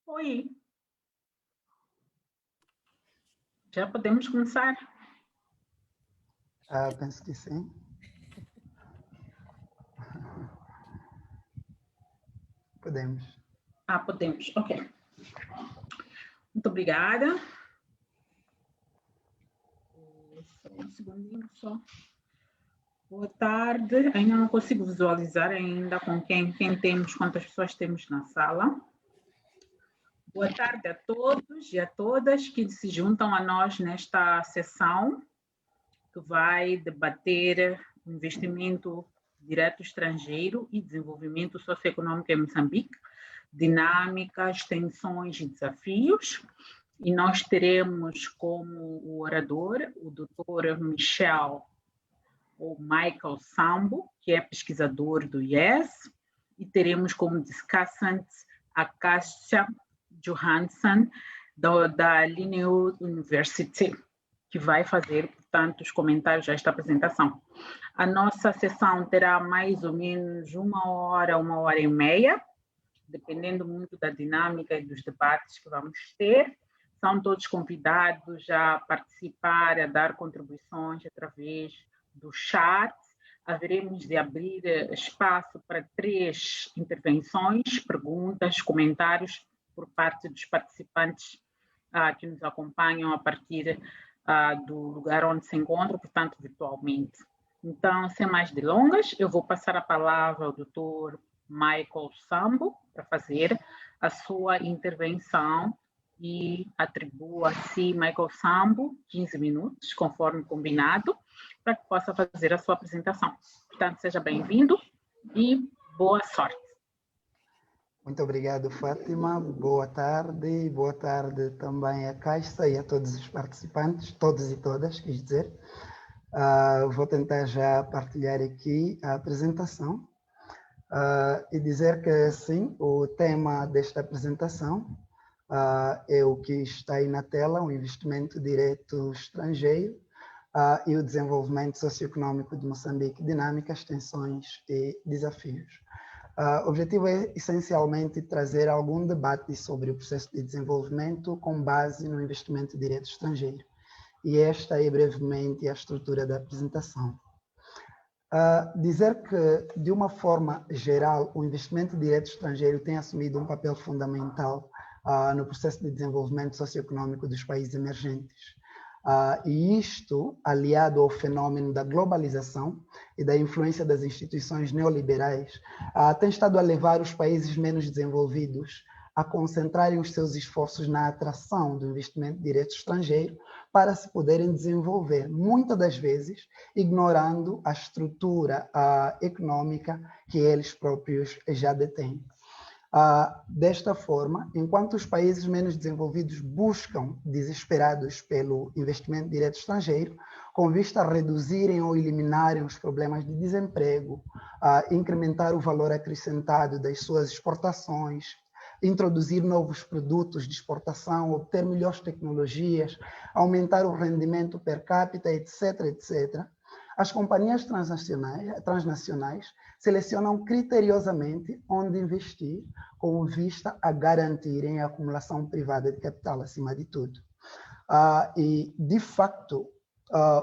Oi, já podemos começar? Penso que sim. Podemos. Podemos, ok. Muito obrigada. Só um segundinho só. Boa tarde. Ainda não consigo visualizar ainda com quem temos, quantas pessoas temos na sala. Boa tarde a todos e a todas que se juntam a nós nesta sessão que vai debater o investimento direto estrangeiro e desenvolvimento socioeconômico em Moçambique, dinâmicas, tensões e desafios. E nós teremos como o orador o Dr. Michael Sambo, que é pesquisador do IES, e teremos como discussants a Kasia Johansson, da Linnaeus University, que vai fazer, portanto, os comentários a esta apresentação. A nossa sessão terá mais ou menos 1 hora e meia, dependendo muito da dinâmica e dos debates que vamos ter. São todos convidados a participar, a dar contribuições através do chat. Haveremos de abrir espaço para 3 intervenções, perguntas, comentários por parte dos participantes que nos acompanham a partir do lugar onde se encontram, portanto, virtualmente. Então, sem mais delongas, eu vou passar a palavra ao Dr. Michael Sambo para fazer a sua intervenção e atribuo a si, Michael Sambo, 15 minutos, conforme combinado, para que possa fazer a sua apresentação. Portanto, seja bem-vindo e boa sorte. Muito obrigado, Fátima. Boa tarde. Boa tarde também a Caixa e a todos os participantes, todos e todas, quis dizer. Vou tentar já partilhar aqui a apresentação e dizer que, sim, o tema desta apresentação é o que está aí na tela, o investimento direto estrangeiro e o desenvolvimento socioeconômico de Moçambique, dinâmicas, tensões e desafios. O objetivo é, essencialmente, trazer algum debate sobre o processo de desenvolvimento com base no investimento direto estrangeiro. E esta é, brevemente, a estrutura da apresentação. Dizer que, de uma forma geral, o investimento direto estrangeiro tem assumido um papel fundamental no processo de desenvolvimento socioeconômico dos países emergentes. E isto, aliado ao fenômeno da globalização e da influência das instituições neoliberais, tem estado a levar os países menos desenvolvidos a concentrarem os seus esforços na atração do investimento direto estrangeiro para se poderem desenvolver, muitas das vezes ignorando a estrutura econômica que eles próprios já detêm. Desta forma, enquanto os países menos desenvolvidos buscam desesperados pelo investimento direto estrangeiro, com vista a reduzirem ou eliminarem os problemas de desemprego, incrementar o valor acrescentado das suas exportações, introduzir novos produtos de exportação, obter melhores tecnologias, aumentar o rendimento per capita, etc., etc., as companhias transnacionais selecionam criteriosamente onde investir, com vista a garantirem a acumulação privada de capital, acima de tudo. E, de facto,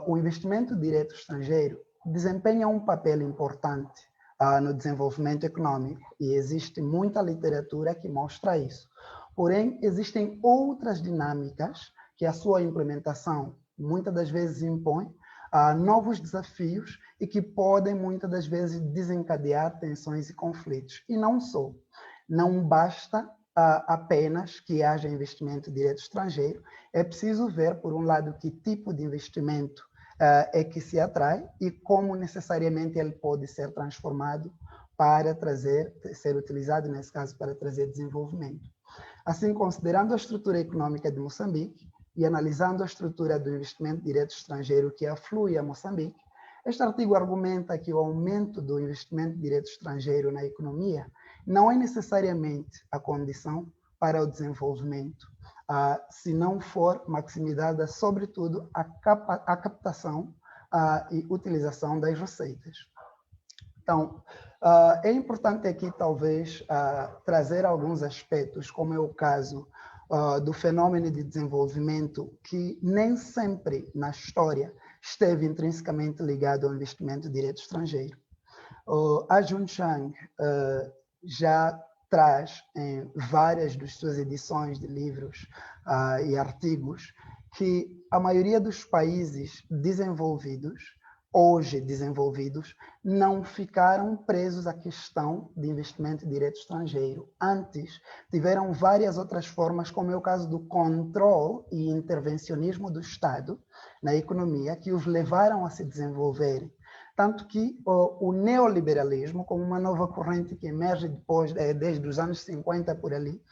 o investimento direto estrangeiro desempenha um papel importante no desenvolvimento econômico, e existe muita literatura que mostra isso. Porém, existem outras dinâmicas que a sua implementação muitas das vezes impõe novos desafios e que podem muitas das vezes desencadear tensões e conflitos. E não só. Não basta apenas que haja investimento direto estrangeiro, é preciso ver, por um lado, que tipo de investimento é que se atrai e como necessariamente ele pode ser transformado para ser utilizado, nesse caso, para trazer desenvolvimento. Assim, considerando a estrutura econômica de Moçambique e analisando a estrutura do investimento direto estrangeiro que aflui a Moçambique, este artigo argumenta que o aumento do investimento direto estrangeiro na economia não é necessariamente a condição para o desenvolvimento, se não for maximizada, sobretudo, a captação e utilização das receitas. Então, é importante aqui, talvez, trazer alguns aspectos, como é o caso do fenômeno de desenvolvimento, que nem sempre na história esteve intrinsecamente ligado ao investimento direto estrangeiro. A Jun Chang já traz em várias de suas edições de livros e artigos que a maioria dos países desenvolvidos, hoje desenvolvidos, não ficaram presos à questão de investimento direto estrangeiro. Antes, tiveram várias outras formas, como é o caso do controle e intervencionismo do Estado na economia, que os levaram a se desenvolverem. Tanto que o neoliberalismo, como uma nova corrente que emerge depois, desde os anos 50 por ali,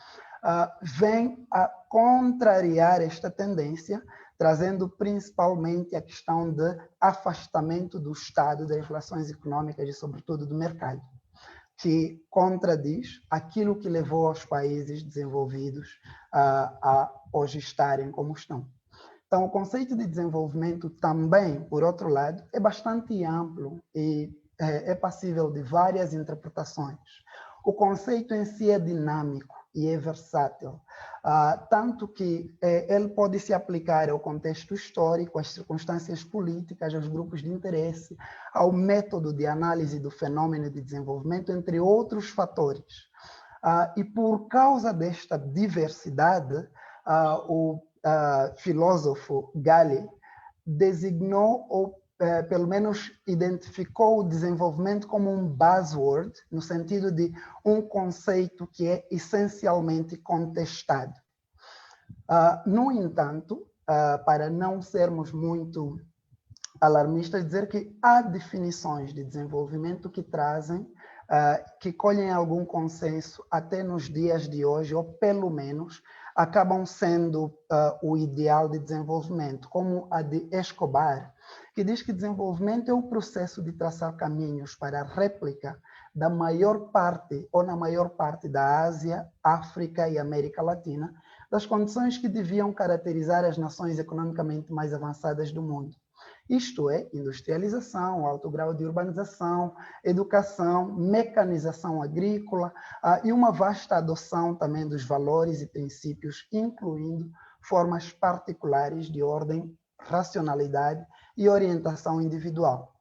vem a contrariar esta tendência, trazendo principalmente a questão de afastamento do Estado das relações econômicas e, sobretudo, do mercado, que contradiz aquilo que levou os países desenvolvidos a hoje estarem como estão. Então, o conceito de desenvolvimento também, por outro lado, é bastante amplo e é passível de várias interpretações. O conceito em si é dinâmico e é versátil, tanto que ele pode se aplicar ao contexto histórico, às circunstâncias políticas, aos grupos de interesse, ao método de análise do fenômeno de desenvolvimento, entre outros fatores. E por causa desta diversidade, o filósofo Galli designou ou pelo menos identificou o desenvolvimento como um buzzword, no sentido de um conceito que é essencialmente contestado. No entanto, para não sermos muito alarmistas, dizer que há definições de desenvolvimento que trazem, que colhem algum consenso até nos dias de hoje, ou pelo menos acabam sendo o ideal de desenvolvimento, como a de Escobar, que diz que desenvolvimento é o processo de traçar caminhos para a réplica da maior parte, ou na maior parte da Ásia, África e América Latina, das condições que deviam caracterizar as nações economicamente mais avançadas do mundo. Isto é, industrialização, alto grau de urbanização, educação, mecanização agrícola e uma vasta adoção também dos valores e princípios, incluindo formas particulares de ordem, racionalidade e orientação individual.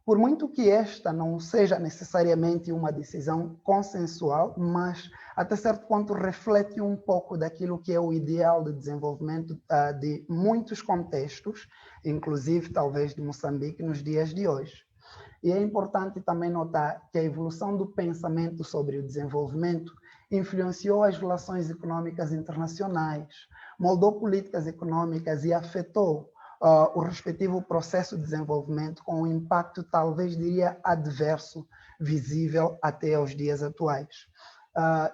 Por muito que esta não seja necessariamente uma decisão consensual, mas até certo ponto reflete um pouco daquilo que é o ideal de desenvolvimento de muitos contextos, inclusive talvez de Moçambique nos dias de hoje. E é importante também notar que a evolução do pensamento sobre o desenvolvimento influenciou as relações econômicas internacionais, moldou políticas econômicas e afetou o respectivo processo de desenvolvimento com um impacto, talvez diria, adverso, visível até aos dias atuais.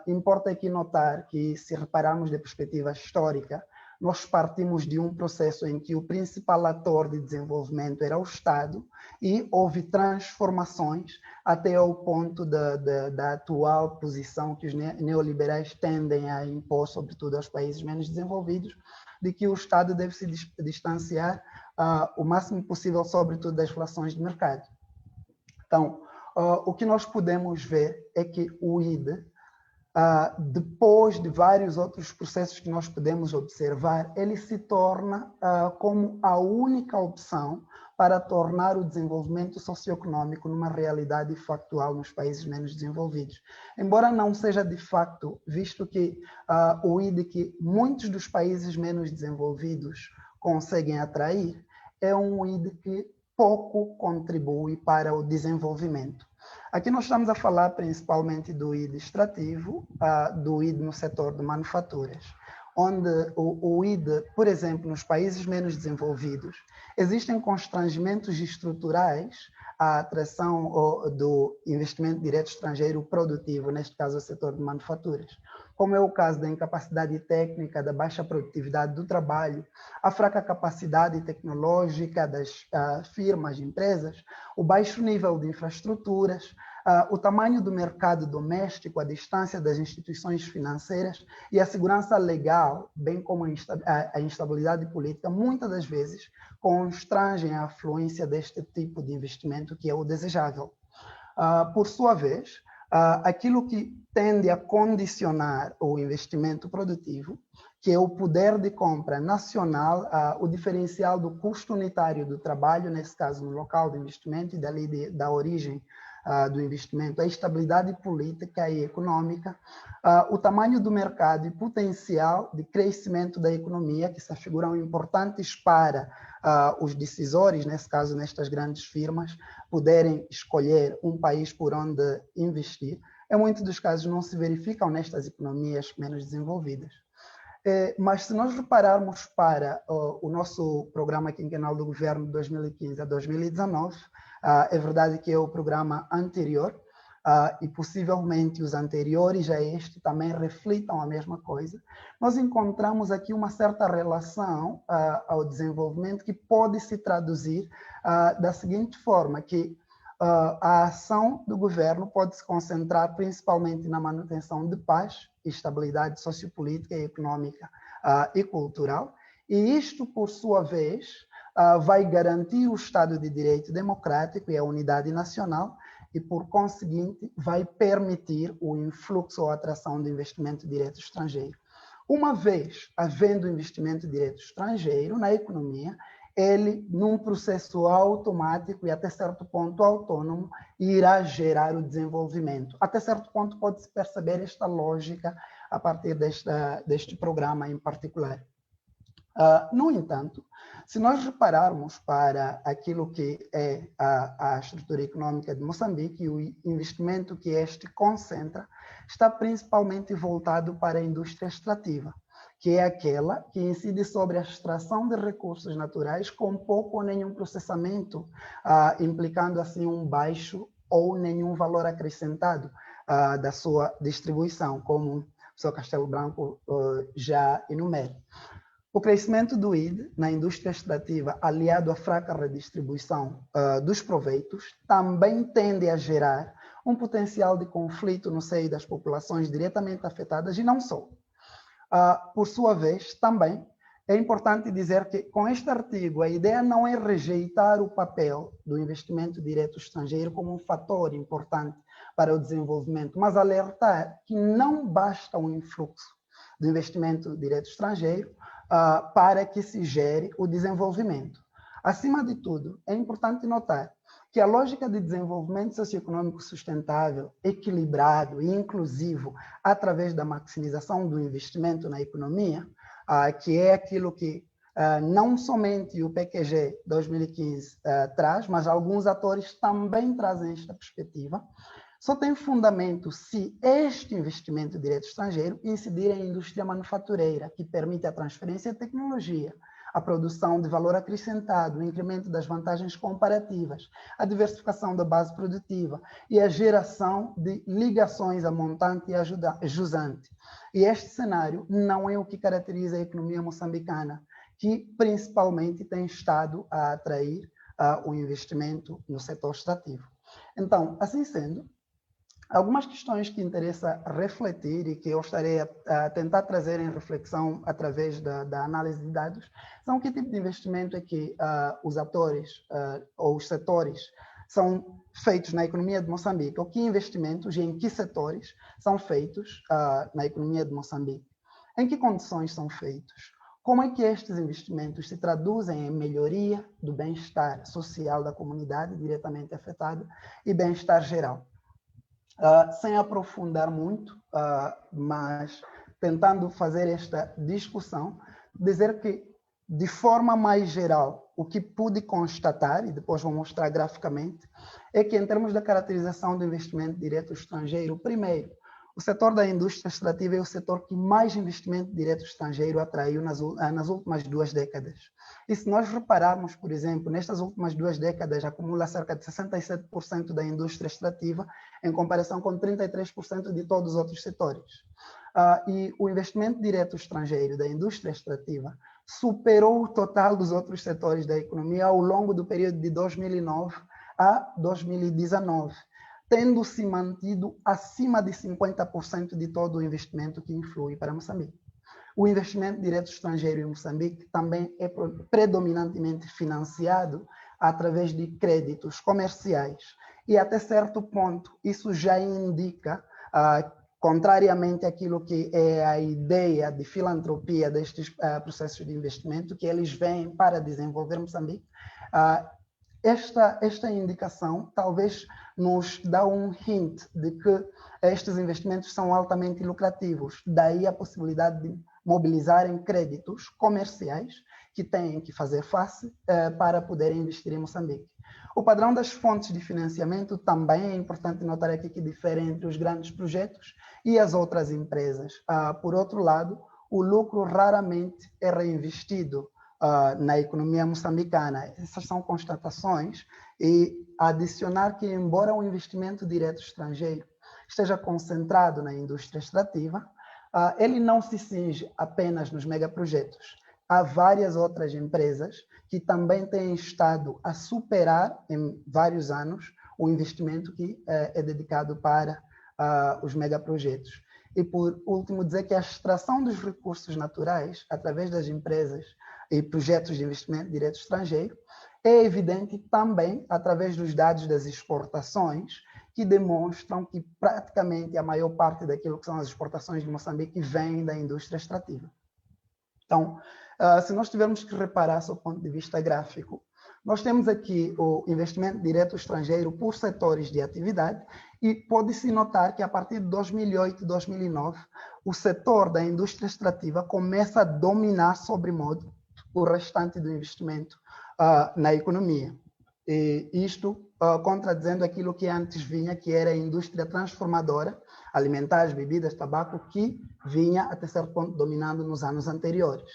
Importa aqui notar que, se repararmos da perspectiva histórica, nós partimos de um processo em que o principal ator de desenvolvimento era o Estado e houve transformações até ao ponto da atual posição que os neoliberais tendem a impor, sobretudo aos países menos desenvolvidos, de que o Estado deve se distanciar o máximo possível, sobretudo, das relações de mercado. Então, o que nós podemos ver é que o IDE, depois de vários outros processos que nós podemos observar, ele se torna como a única opção para tornar o desenvolvimento socioeconômico numa realidade factual nos países menos desenvolvidos. Embora não seja de facto, visto que o IDE que muitos dos países menos desenvolvidos conseguem atrair, é um IDE que pouco contribui para o desenvolvimento. Aqui nós estamos a falar principalmente do IDE extrativo, do IDE no setor de manufaturas, onde o IDE, por exemplo, nos países menos desenvolvidos, existem constrangimentos estruturais à atração do investimento direto estrangeiro produtivo, neste caso o setor de manufaturas, como é o caso da incapacidade técnica, da baixa produtividade do trabalho, a fraca capacidade tecnológica das firmas, empresas, o baixo nível de infraestruturas, o tamanho do mercado doméstico, a distância das instituições financeiras e a segurança legal, bem como a instabilidade política, muitas das vezes constrangem a afluência deste tipo de investimento que é o desejável. Por sua vez, aquilo que tende a condicionar o investimento produtivo, que é o poder de compra nacional, o diferencial do custo unitário do trabalho, nesse caso no local de investimento e dali da origem do investimento, a estabilidade política e econômica, o tamanho do mercado e potencial de crescimento da economia, que se afiguram importantes para os decisores, nesse caso nestas grandes firmas, poderem escolher um país por onde investir. Em muitos dos casos não se verificam nestas economias menos desenvolvidas. Mas se nós repararmos para o nosso programa quinquenal do governo de 2015 a 2019, é verdade que é o programa anterior, e possivelmente os anteriores a este também reflitam a mesma coisa, nós encontramos aqui uma certa relação ao desenvolvimento que pode se traduzir da seguinte forma, que a ação do governo pode se concentrar principalmente na manutenção de paz, estabilidade sociopolítica, econômica e cultural, e isto, por sua vez, vai garantir o Estado de Direito democrático e a unidade nacional, e, por conseguinte, vai permitir o influxo ou atração de investimento direto estrangeiro. Uma vez havendo investimento direto estrangeiro na economia, ele, num processo automático e até certo ponto autônomo, irá gerar o desenvolvimento. Até certo ponto pode-se perceber esta lógica a partir deste programa em particular. No entanto, se nós repararmos para aquilo que é a estrutura econômica de Moçambique e o investimento que este concentra, está principalmente voltado para a indústria extrativa, que é aquela que incide sobre a extração de recursos naturais com pouco ou nenhum processamento, implicando assim um baixo ou nenhum valor acrescentado da sua distribuição, como o Sr. Castelo Branco já enumera. O crescimento do ID na indústria extrativa, aliado à fraca redistribuição dos proveitos, também tende a gerar um potencial de conflito no seio das populações diretamente afetadas e não só. Por sua vez, também é importante dizer que, com este artigo, a ideia não é rejeitar o papel do investimento direto estrangeiro como um fator importante para o desenvolvimento, mas alertar que não basta um influxo do investimento direto estrangeiro para que se gere o desenvolvimento. Acima de tudo, é importante notar que a lógica de desenvolvimento socioeconômico sustentável, equilibrado e inclusivo através da maximização do investimento na economia, que é aquilo que não somente o PQG 2015 traz, mas alguns atores também trazem esta perspectiva, só tem fundamento se este investimento direto estrangeiro incidir em indústria manufatureira, que permite a transferência de tecnologia, a produção de valor acrescentado, o incremento das vantagens comparativas, a diversificação da base produtiva e a geração de ligações a montante e a jusante. E este cenário não é o que caracteriza a economia moçambicana, que principalmente tem estado a atrair o investimento no setor extrativo. Então, assim sendo, algumas questões que interessa refletir e que eu estarei a tentar trazer em reflexão através da análise de dados são que tipo de investimento é que os atores ou os setores são feitos na economia de Moçambique, ou que investimentos e em que setores são feitos na economia de Moçambique, em que condições são feitos, como é que estes investimentos se traduzem em melhoria do bem-estar social da comunidade diretamente afetada e bem-estar geral. Sem aprofundar muito, mas tentando fazer esta discussão, dizer que, de forma mais geral, o que pude constatar, e depois vou mostrar graficamente, é que, em termos da caracterização do investimento direto estrangeiro, primeiro, o setor da indústria extrativa é o setor que mais investimento direto estrangeiro atraiu nas últimas 2 décadas. E se nós repararmos, por exemplo, nestas últimas 2 décadas, acumula cerca de 67% da indústria extrativa, em comparação com 33% de todos os outros setores. E o investimento direto estrangeiro da indústria extrativa superou o total dos outros setores da economia ao longo do período de 2009 a 2019. Tendo se mantido acima de 50% de todo o investimento que influi para Moçambique. O investimento direto estrangeiro em Moçambique também é predominantemente financiado através de créditos comerciais e até certo ponto isso já indica, contrariamente àquilo que é a ideia de filantropia destes processos de investimento, que eles vêm para desenvolver Moçambique, esta indicação talvez nos dá um hint de que estes investimentos são altamente lucrativos, daí a possibilidade de mobilizarem créditos comerciais que têm que fazer face para poderem investir em Moçambique. O padrão das fontes de financiamento também é importante notar aqui que difere entre os grandes projetos e as outras empresas. Por outro lado, o lucro raramente é reinvestido na economia moçambicana. Essas são constatações, e adicionar que, embora o investimento direto estrangeiro esteja concentrado na indústria extrativa, ele não se cinge apenas nos megaprojetos. Há várias outras empresas que também têm estado a superar em vários anos o investimento que é dedicado para os megaprojetos. E, por último, dizer que a extração dos recursos naturais através das empresas e projetos de investimento direto estrangeiro é evidente também através dos dados das exportações, que demonstram que praticamente a maior parte daquilo que são as exportações de Moçambique vem da indústria extrativa. Então, se nós tivermos que reparar do ponto de vista gráfico, nós temos aqui o investimento direto estrangeiro por setores de atividade, e pode-se notar que a partir de 2008 e 2009, o setor da indústria extrativa começa a dominar sobremodo o restante do investimento na economia. E isto contradizendo aquilo que antes vinha, que era a indústria transformadora, alimentares, bebidas, tabaco, que vinha até certo ponto dominando nos anos anteriores.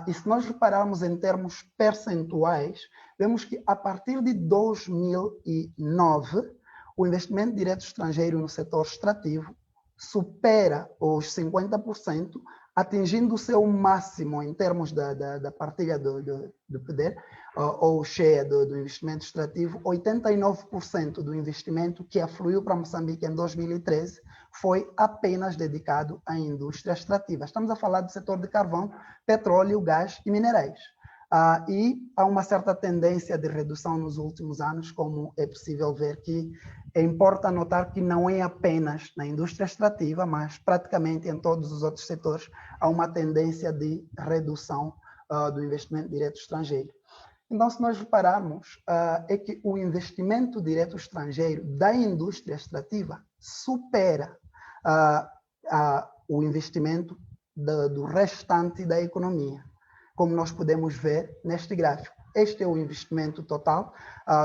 E se nós repararmos em termos percentuais, vemos que a partir de 2009, o investimento direto estrangeiro no setor extrativo supera os 50%, atingindo o seu máximo em termos da partilha do poder, ou share do investimento extrativo. 89% do investimento que afluiu para Moçambique em 2013 foi apenas dedicado à indústria extrativa. Estamos a falar do setor de carvão, petróleo, gás e minerais. E há uma certa tendência de redução nos últimos anos, como é possível ver que importa notar que não é apenas na indústria extrativa, mas praticamente em todos os outros setores há uma tendência de redução do investimento direto estrangeiro. Então, se nós repararmos, é que o investimento direto estrangeiro da indústria extrativa supera o investimento do restante da economia, como nós podemos ver neste gráfico. Este é o investimento total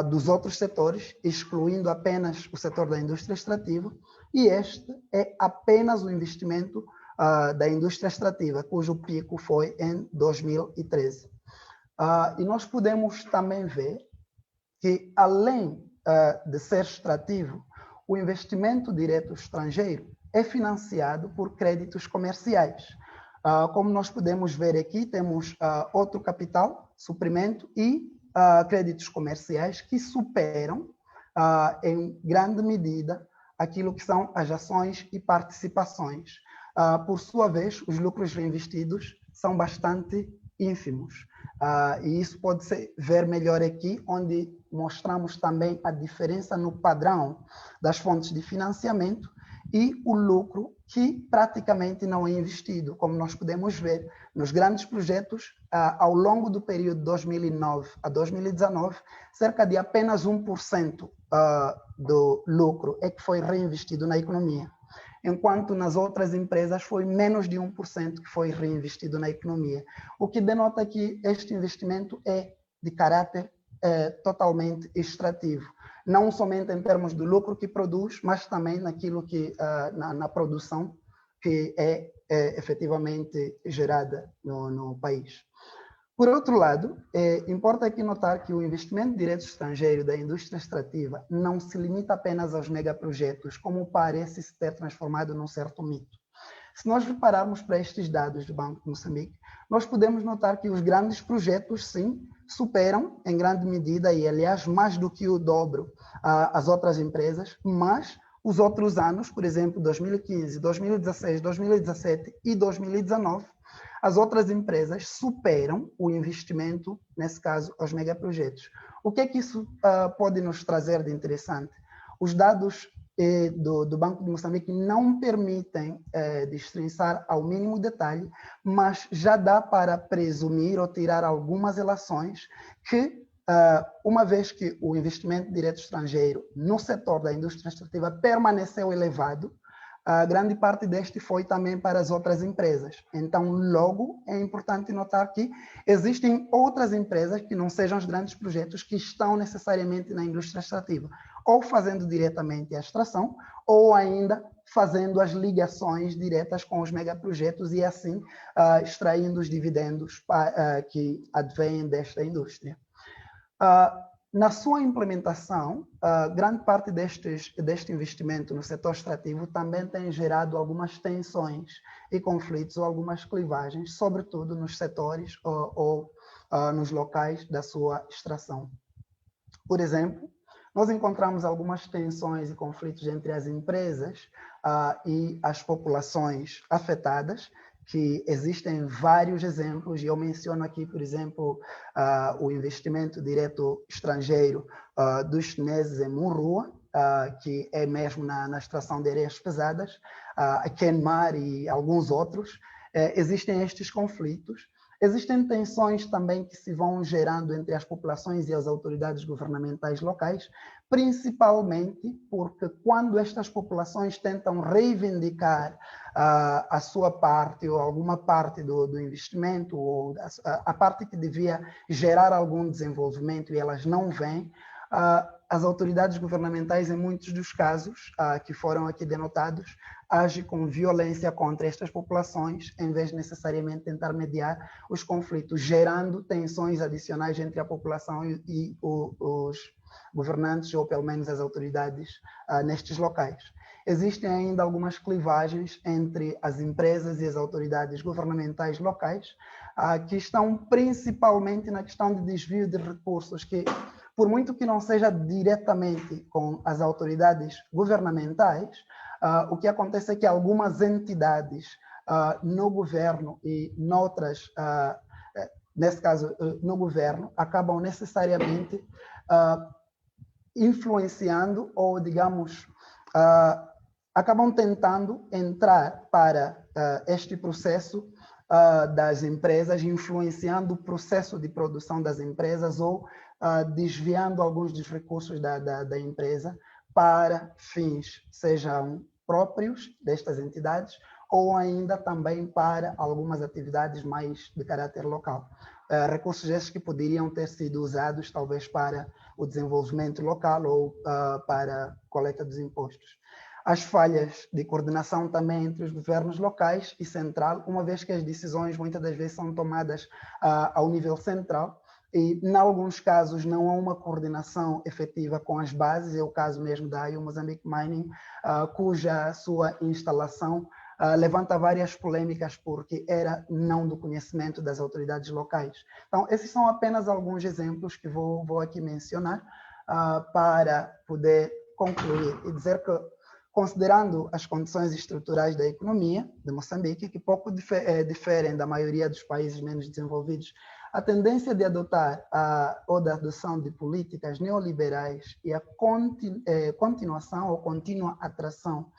dos outros setores, excluindo apenas o setor da indústria extrativa, e este é apenas o investimento da indústria extrativa, cujo pico foi em 2013. E nós podemos também ver que, além de ser extrativo, o investimento direto estrangeiro é financiado por créditos comerciais. Como nós podemos ver aqui, temos outro capital, suprimento e créditos comerciais que superam em grande medida aquilo que são as ações e participações. Por sua vez, os lucros reinvestidos são bastante ínfimos. E isso pode-se ver melhor aqui, onde mostramos também a diferença no padrão das fontes de financiamento e o lucro que praticamente não é investido. Como nós podemos ver nos grandes projetos, ao longo do período de 2009 a 2019, cerca de apenas 1% do lucro é que foi reinvestido na economia, enquanto nas outras empresas foi menos de 1% que foi reinvestido na economia, o que denota que este investimento é de caráter totalmente extrativo, não somente em termos do lucro que produz, mas também naquilo que na produção que é efetivamente gerada no país. Por outro lado, importa aqui notar que o investimento direto estrangeiro da indústria extrativa não se limita apenas aos megaprojetos, como parece se ter transformado num certo mito. Se nós repararmos para estes dados do Banco de Moçambique, nós podemos notar que os grandes projetos, sim, superam em grande medida, e aliás mais do que o dobro, as outras empresas, mas os outros anos, por exemplo, 2015, 2016, 2017 e 2019, as outras empresas superam o investimento, nesse caso, aos megaprojetos. O que é que isso pode nos trazer de interessante? Os dados do Banco de Moçambique não permitem destrinçar ao mínimo detalhe, mas já dá para presumir ou tirar algumas relações que, uma vez que o investimento direto estrangeiro no setor da indústria extrativa permaneceu elevado, a grande parte deste foi também para as outras empresas. Então, logo, é importante notar que existem outras empresas que não sejam os grandes projetos que estão necessariamente na indústria extrativa, ou fazendo diretamente a extração, ou ainda fazendo as ligações diretas com os megaprojetos e assim extraindo os dividendos que advêm desta indústria. Na sua implementação, grande parte deste investimento no setor extrativo também tem gerado algumas tensões e conflitos ou algumas clivagens, sobretudo nos setores ou nos locais da sua extração. Por exemplo, nós encontramos algumas tensões e conflitos entre as empresas e as populações afetadas, que existem vários exemplos, e eu menciono aqui, por exemplo, o investimento direto estrangeiro dos chineses em Munrua, que é mesmo na extração de areias pesadas, a Kenmar e alguns outros. Existem estes conflitos. Existem tensões também que se vão gerando entre as populações e as autoridades governamentais locais, principalmente porque quando estas populações tentam reivindicar a sua parte ou alguma parte do investimento ou a parte que devia gerar algum desenvolvimento e elas não vêm, as autoridades governamentais, em muitos dos casos que foram aqui denotados, agem com violência contra estas populações, em vez de necessariamente tentar mediar os conflitos, gerando tensões adicionais entre a população e os governantes, ou pelo menos as autoridades nestes locais. Existem ainda algumas clivagens entre as empresas e as autoridades governamentais locais, que estão principalmente na questão de desvio de recursos, que, por muito que não seja diretamente com as autoridades governamentais, o que acontece é que algumas entidades no governo e noutras, nesse caso no governo, acabam necessariamente influenciando ou, digamos, acabam tentando entrar para este processo das empresas, influenciando o processo de produção das empresas ou desviando alguns dos recursos da empresa para fins, sejam próprios destas entidades ou ainda também para algumas atividades mais de caráter local. Recursos esses que poderiam ter sido usados talvez para o desenvolvimento local ou para a coleta dos impostos. As falhas de coordenação também entre os governos locais e central, uma vez que as decisões muitas das vezes são tomadas ao nível central e, em alguns casos, não há uma coordenação efetiva com as bases. É o caso mesmo da IO Mozambique Mining, cuja sua instalação levanta várias polêmicas porque era não do conhecimento das autoridades locais. Então, esses são apenas alguns exemplos que vou aqui mencionar para poder concluir e dizer que, considerando as condições estruturais da economia de Moçambique, que pouco diferem da maioria dos países menos desenvolvidos, a tendência de adotar ou da adoção de políticas neoliberais e a continuação ou contínua atração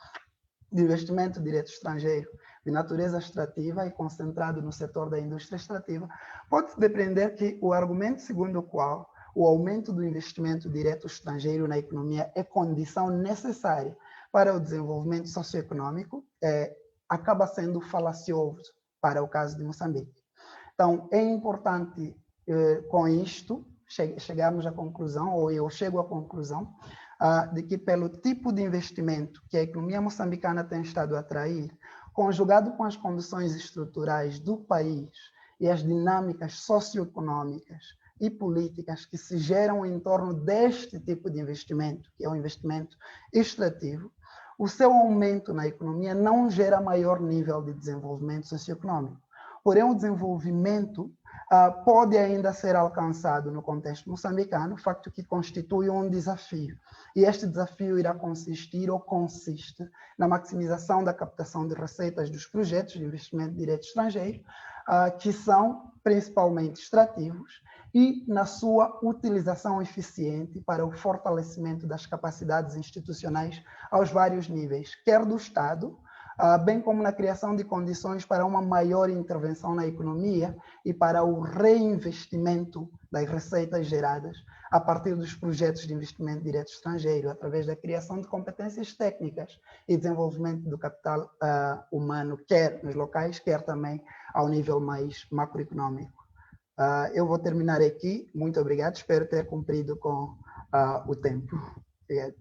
de investimento direto estrangeiro de natureza extrativa e concentrado no setor da indústria extrativa, pode-se depreender que o argumento segundo o qual o aumento do investimento direto estrangeiro na economia é condição necessária para o desenvolvimento socioeconômico acaba sendo falacioso para o caso de Moçambique. Então, é importante, com isto, chegarmos à conclusão, ou eu chego à conclusão, de que pelo tipo de investimento que a economia moçambicana tem estado a atrair, conjugado com as condições estruturais do país e as dinâmicas socioeconômicas e políticas que se geram em torno deste tipo de investimento, que é o investimento extrativo, o seu aumento na economia não gera maior nível de desenvolvimento socioeconômico. Porém, o desenvolvimento pode ainda ser alcançado no contexto moçambicano, facto que constitui um desafio. E este desafio irá consistir ou consiste na maximização da captação de receitas dos projetos de investimento direto estrangeiro, que são principalmente extrativos e na sua utilização eficiente para o fortalecimento das capacidades institucionais aos vários níveis, quer do Estado, bem como na criação de condições para uma maior intervenção na economia e para o reinvestimento das receitas geradas a partir dos projetos de investimento direto estrangeiro, através da criação de competências técnicas e desenvolvimento do capital humano, quer nos locais, quer também ao nível mais macroeconômico. Eu vou terminar aqui. Muito obrigado. Espero ter cumprido com o tempo. Obrigado.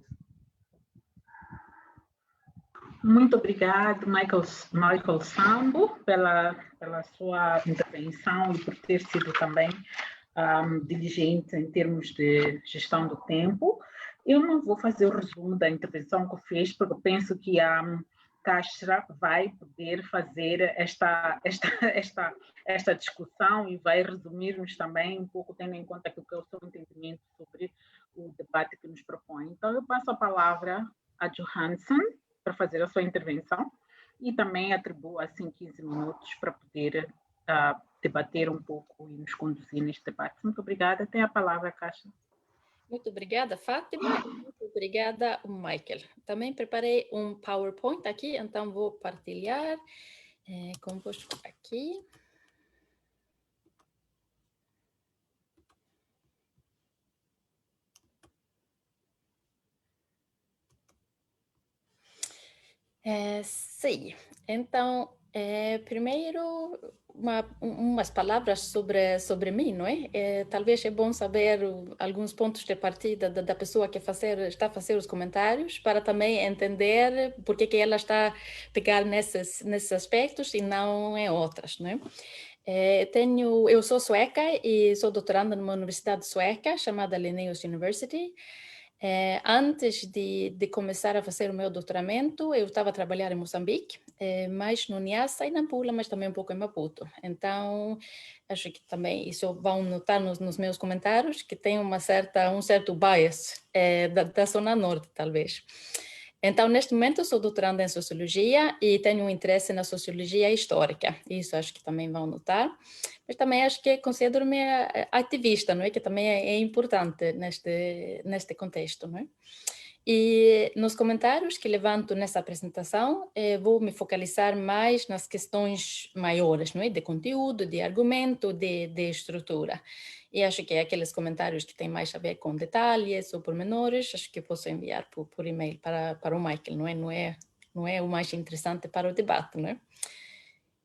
Muito obrigado, Michael Sambo, pela sua intervenção e por ter sido também diligente em termos de gestão do tempo. Eu não vou fazer o resumo da intervenção que eu fiz, porque eu penso que a Caixa vai poder fazer esta discussão e vai resumir-nos também um pouco, tendo em conta que o seu entendimento sobre o debate que nos propõe. Então, eu passo a palavra a Johansson para fazer a sua intervenção e também atribuo assim 15 minutos para poder debater um pouco e nos conduzir neste debate. Muito obrigada. Tem a palavra, Caixa. Muito obrigada, Fátima. Muito obrigada, Michael. Também preparei um PowerPoint aqui, então vou partilhar convosco aqui. Sim, então, primeiro, umas palavras sobre mim, não é? Talvez é bom saber alguns pontos de partida da pessoa que está a fazer os comentários, para também entender por que ela está a pegar nesses aspectos e não em outras, não é? Eu sou sueca e sou doutoranda numa universidade sueca chamada Linnaeus University. Antes de começar a fazer o meu doutoramento, eu estava a trabalhar em Moçambique, mais no Niassa e na Nampula, mas também um pouco em Maputo. Então, acho que também isso vão notar nos meus comentários, que tem um certo bias da zona norte, talvez. Então, neste momento, eu sou doutoranda em Sociologia e tenho um interesse na Sociologia Histórica. Isso acho que também vão notar. Mas também acho que considero-me ativista, não é? Que também é importante neste contexto, não é? E nos comentários que levanto nessa apresentação, vou me focalizar mais nas questões maiores, não é? De conteúdo, de argumento, de estrutura. E acho que aqueles comentários que têm mais a ver com detalhes ou pormenores, acho que posso enviar por e-mail para o Michael, não é o mais interessante para o debate, não é?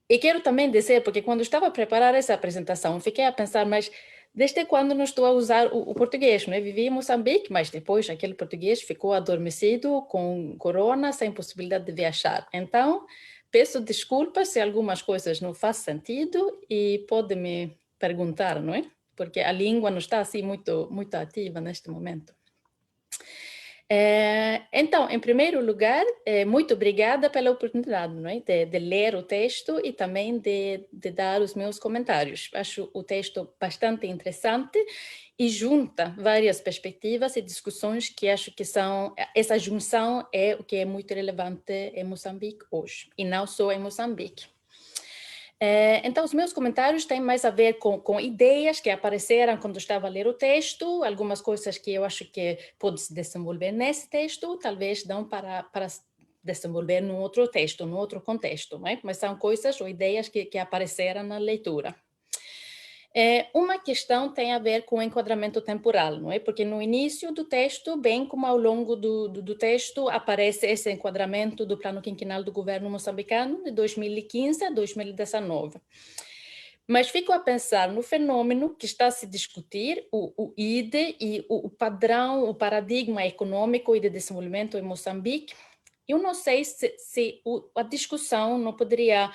E quero também dizer, porque quando estava a preparar essa apresentação, fiquei a pensar, mas desde quando não estou a usar o português, não é? Vivi em Moçambique, mas depois aquele português ficou adormecido com corona, sem possibilidade de viajar. Então, peço desculpas se algumas coisas não fazem sentido e pode me perguntar, não é? Porque a língua não está assim muito ativa neste momento. Então, em primeiro lugar, muito obrigada pela oportunidade, não é? de ler o texto e também de dar os meus comentários. Acho o texto bastante interessante e junta várias perspectivas e discussões que acho que essa junção é o que é muito relevante em Moçambique hoje, e não só em Moçambique. Então, os meus comentários têm mais a ver com ideias que apareceram quando estava a ler o texto, algumas coisas que eu acho que pode se desenvolver nesse texto, talvez não para desenvolver num outro texto, num outro contexto, não é? Mas são coisas ou ideias que apareceram na leitura. Uma questão tem a ver com o enquadramento temporal, não é? Porque no início do texto, bem como ao longo do texto, aparece esse enquadramento do plano quinquenal do governo moçambicano de 2015 a 2019. Mas fico a pensar no fenômeno que está a se discutir, o IDE e o padrão, o paradigma econômico e de desenvolvimento em Moçambique. Eu não sei se a discussão não poderia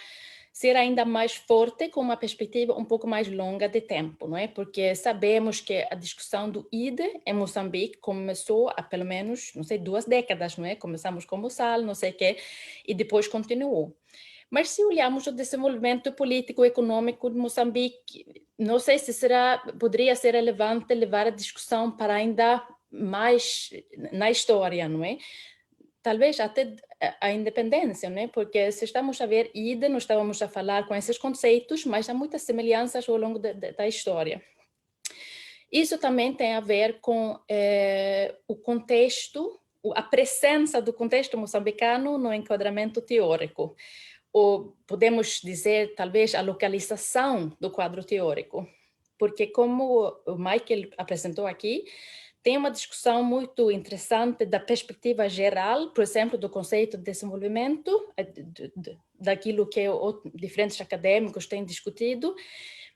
ser ainda mais forte com uma perspectiva um pouco mais longa de tempo, não é? Porque sabemos que a discussão do IDE em Moçambique começou há pelo menos, não sei, 2 décadas, não é? Começamos com Moçal, não sei o quê, e depois continuou. Mas se olharmos o desenvolvimento político e econômico de Moçambique, não sei se poderia ser relevante levar a discussão para ainda mais na história, não é? Talvez até a independência, né? Porque se estamos a ver IDE, não estávamos a falar com esses conceitos, mas há muitas semelhanças ao longo da história. Isso também tem a ver com o contexto, a presença do contexto moçambicano no enquadramento teórico. Ou podemos dizer, talvez, a localização do quadro teórico. Porque, como o Michael apresentou aqui, tem uma discussão muito interessante da perspectiva geral, por exemplo, do conceito de desenvolvimento, daquilo que diferentes acadêmicos têm discutido,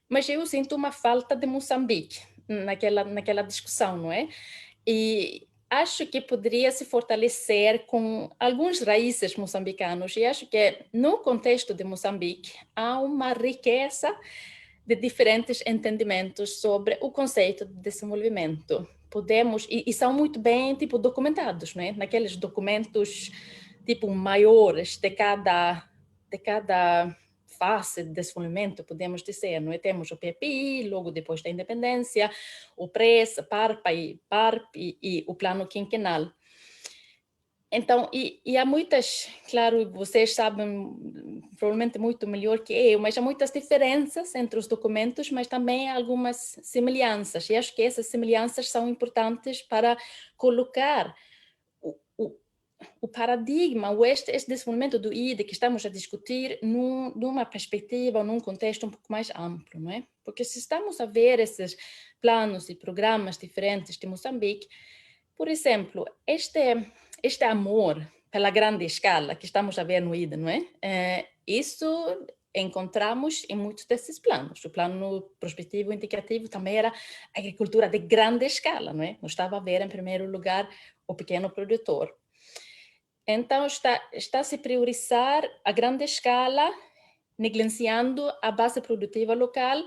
mas eu sinto uma falta de Moçambique naquela discussão, não é? E acho que poderia se fortalecer com alguns raízes moçambicanos, e acho que no contexto de Moçambique há uma riqueza de diferentes entendimentos sobre o conceito de desenvolvimento. Podemos, e são muito bem documentados, né? Naqueles documentos maiores de cada fase de desenvolvimento, podemos dizer, não é? Temos o PPI, logo depois da independência, o PRES, PARP e o plano quinquenal. Então, e há muitas, claro, vocês sabem provavelmente muito melhor que eu, mas há muitas diferenças entre os documentos, mas também algumas semelhanças. E acho que essas semelhanças são importantes para colocar o paradigma, este desenvolvimento do IDE que estamos a discutir numa perspectiva, num contexto um pouco mais amplo, não é? Porque se estamos a ver esses planos e programas diferentes de Moçambique, por exemplo, este amor pela grande escala que estamos a ver no IDE, não é? Isso encontramos em muitos desses planos. O plano prospectivo indicativo também era agricultura de grande escala, não é? Não estava a ver, em primeiro lugar, o pequeno produtor. Então, está a se priorizar a grande escala, negligenciando a base produtiva local,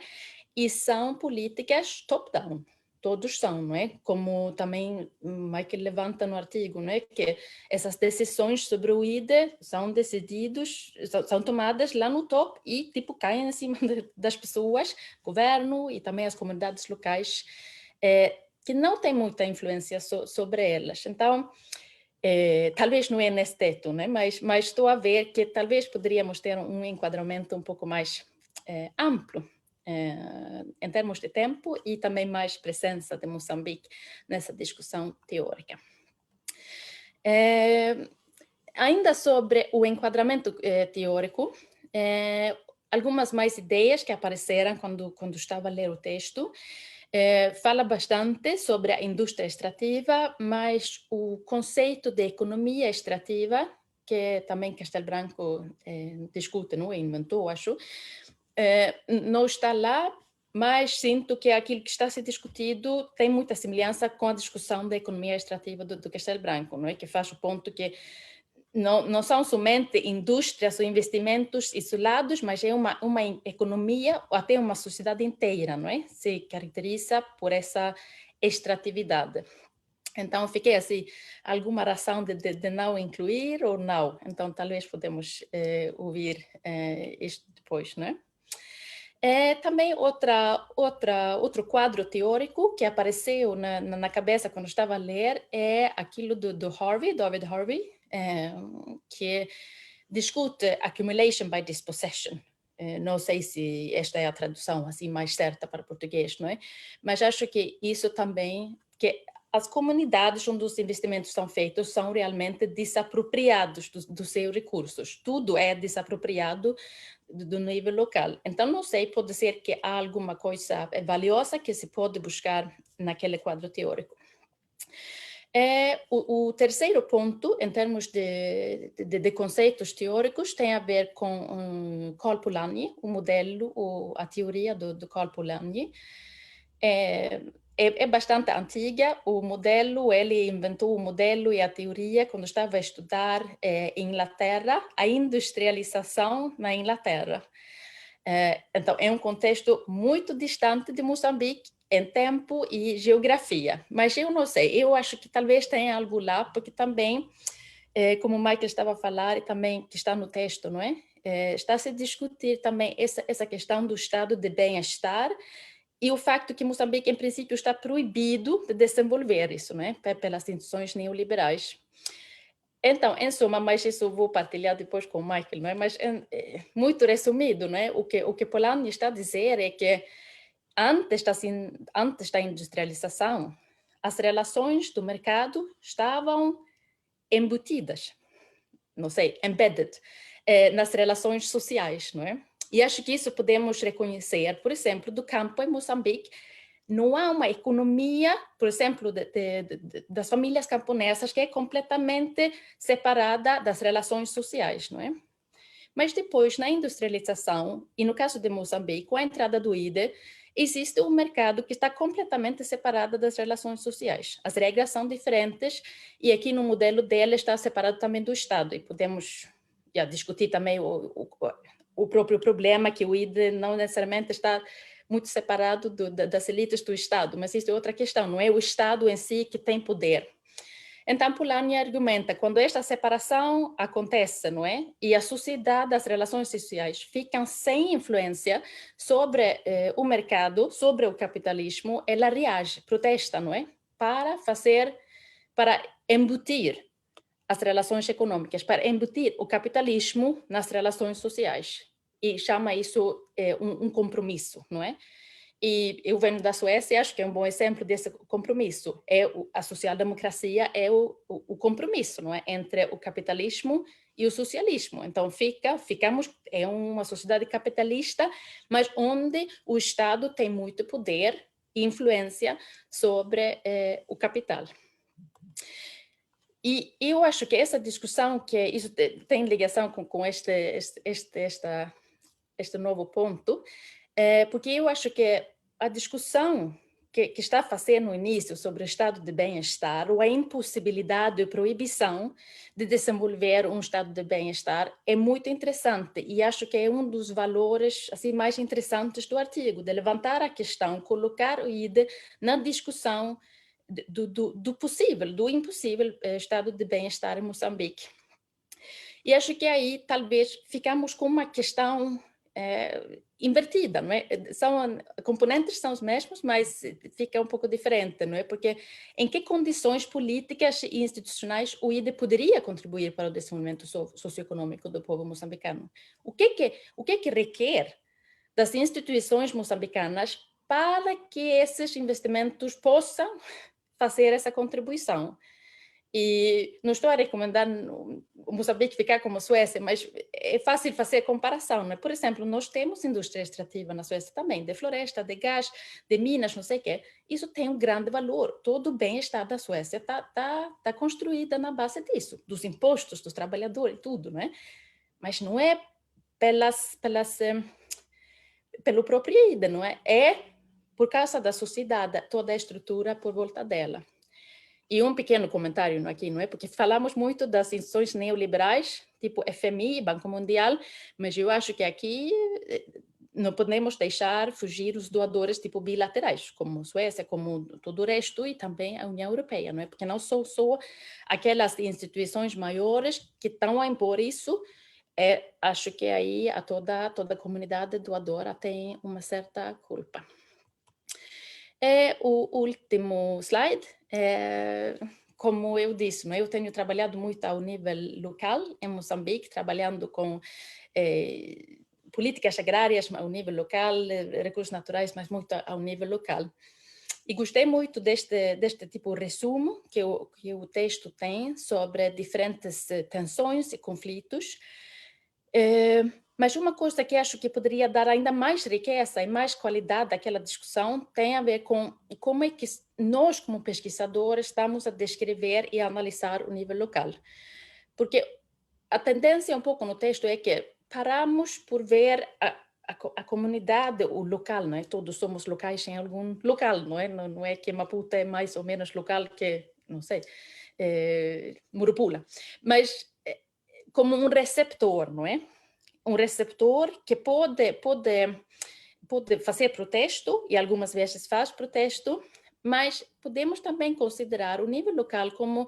e são políticas top-down. Todos são, não é? Como também Michael levanta no artigo, não é? Que essas decisões sobre o IDE são são tomadas lá no top e caem em cima das pessoas, governo e também as comunidades locais, que não têm muita influência sobre elas. Então, talvez não é nesse teto, né? Mas estou a ver que talvez poderíamos ter um enquadramento um pouco mais amplo em termos de tempo e também mais presença de Moçambique nessa discussão teórica. Ainda sobre o enquadramento teórico, algumas mais ideias que apareceram quando estava a ler o texto. Fala bastante sobre a indústria extrativa, mas o conceito de economia extrativa, que também Castelo Branco discute, não é? Inventou, acho, não está lá, mas sinto que aquilo que está a ser discutido tem muita semelhança com a discussão da economia extrativa do Castelo Branco, não é? Que faz o ponto que não são somente indústrias ou investimentos isolados, mas é uma economia ou até uma sociedade inteira, não é? Se caracteriza por essa extratividade. Então, fiquei assim, alguma razão de não incluir ou não? Então, talvez podemos ouvir isto depois, não é? Também outro quadro teórico que apareceu na cabeça quando estava a ler é aquilo do David Harvey, que discute accumulation by dispossession. Não sei se esta é a tradução assim mais certa para português, não é? Mas acho que isso também, que as comunidades onde os investimentos são feitos são realmente desapropriados dos seus recursos. Tudo é desapropriado do nível local. Então, não sei, pode ser que há alguma coisa valiosa que se pode buscar naquele quadro teórico. O terceiro ponto, em termos de conceitos teóricos, tem a ver com Karl Polanyi, o modelo, a teoria do Karl Polanyi. É bastante antiga. O modelo, ele inventou o modelo e a teoria quando estava a estudar Inglaterra, a industrialização na Inglaterra. Então, é um contexto muito distante de Moçambique em tempo e geografia. Mas eu não sei, eu acho que talvez tenha algo lá, porque também, como o Michael estava a falar, e também que está no texto, não é? Está a se discutir também essa questão do estado de bem-estar e o facto que Moçambique, em princípio, está proibido de desenvolver isso, né, pelas instituições neoliberais. Então, em suma, mas isso eu vou partilhar depois com o Michael, não é? Mas muito resumido, não é? O que Polanyi está a dizer é que antes da industrialização, as relações do mercado estavam embutidas, não sei, embedded, nas relações sociais, não é? E acho que isso podemos reconhecer, por exemplo, do campo em Moçambique. Não há uma economia, por exemplo, das famílias camponesas que é completamente separada das relações sociais, não é? Mas depois, na industrialização, e no caso de Moçambique, com a entrada do IDE, existe um mercado que está completamente separado das relações sociais. As regras são diferentes e aqui no modelo dele está separado também do Estado. E podemos discutir também o próprio problema que o IDE não necessariamente está muito separado das elites do Estado, mas isso é outra questão, não é o Estado em si que tem poder. Então, Polanyi argumenta, quando esta separação acontece, não é? E a sociedade, as relações sociais ficam sem influência sobre o mercado, sobre o capitalismo, ela reage, protesta, não é? Para embutir as relações econômicas, para embutir o capitalismo nas relações sociais. E chama isso um compromisso, não é? E eu venho da Suécia e acho que é um bom exemplo desse compromisso. A social-democracia é o compromisso, não é? Entre o capitalismo e o socialismo. Então, ficamos em uma sociedade capitalista, mas onde o Estado tem muito poder e influência sobre o capital. E eu acho que essa discussão, que isso tem ligação com este novo ponto, porque eu acho que a discussão que está fazendo no início sobre o estado de bem-estar ou a impossibilidade ou proibição de desenvolver um estado de bem-estar é muito interessante e acho que é um dos valores assim, mais interessantes do artigo, de levantar a questão, colocar o IDE na discussão do possível, do impossível estado de bem-estar em Moçambique. E acho que aí talvez ficamos com uma questão invertida, não é? Componentes são os mesmos, mas fica um pouco diferente, não é? Porque em que condições políticas e institucionais o IDE poderia contribuir para o desenvolvimento socioeconômico do povo moçambicano? O que requer das instituições moçambicanas para que esses investimentos possam fazer essa contribuição? E não estou a recomendar o Moçambique ficar como a Suécia, mas é fácil fazer comparação, né? Por exemplo, nós temos indústria extrativa na Suécia também, de floresta, de gás, de minas, não sei o quê. Isso tem um grande valor. Todo o bem-estar da Suécia está construída na base disso, dos impostos, dos trabalhadores, tudo, não é? Mas não é pelo próprio IDE, não é? É por causa da sociedade, toda a estrutura por volta dela. E um pequeno comentário aqui, não é? Porque falamos muito das instituições neoliberais, tipo FMI, Banco Mundial, mas eu acho que aqui não podemos deixar fugir os doadores tipo bilaterais, como a Suécia, como todo o resto, e também a União Europeia, não é? Porque não são só aquelas instituições maiores que estão a impor isso, acho que aí toda a comunidade doadora tem uma certa culpa. O último slide, como eu disse, eu tenho trabalhado muito ao nível local em Moçambique, trabalhando com políticas agrárias ao nível local, recursos naturais, mas muito ao nível local. E gostei muito deste tipo de resumo que o texto tem sobre diferentes tensões e conflitos. Mas uma coisa que acho que poderia dar ainda mais riqueza e mais qualidade àquela discussão tem a ver com como é que nós, como pesquisadores, estamos a descrever e a analisar o nível local. Porque a tendência um pouco no texto é que paramos por ver a comunidade, o local, não é? Todos somos locais em algum local, não é? Não é que Maputo é mais ou menos local que, não sei, Murupula. Mas como um receptor, não é? Um receptor que pode fazer protesto, e algumas vezes faz protesto, mas podemos também considerar o nível local como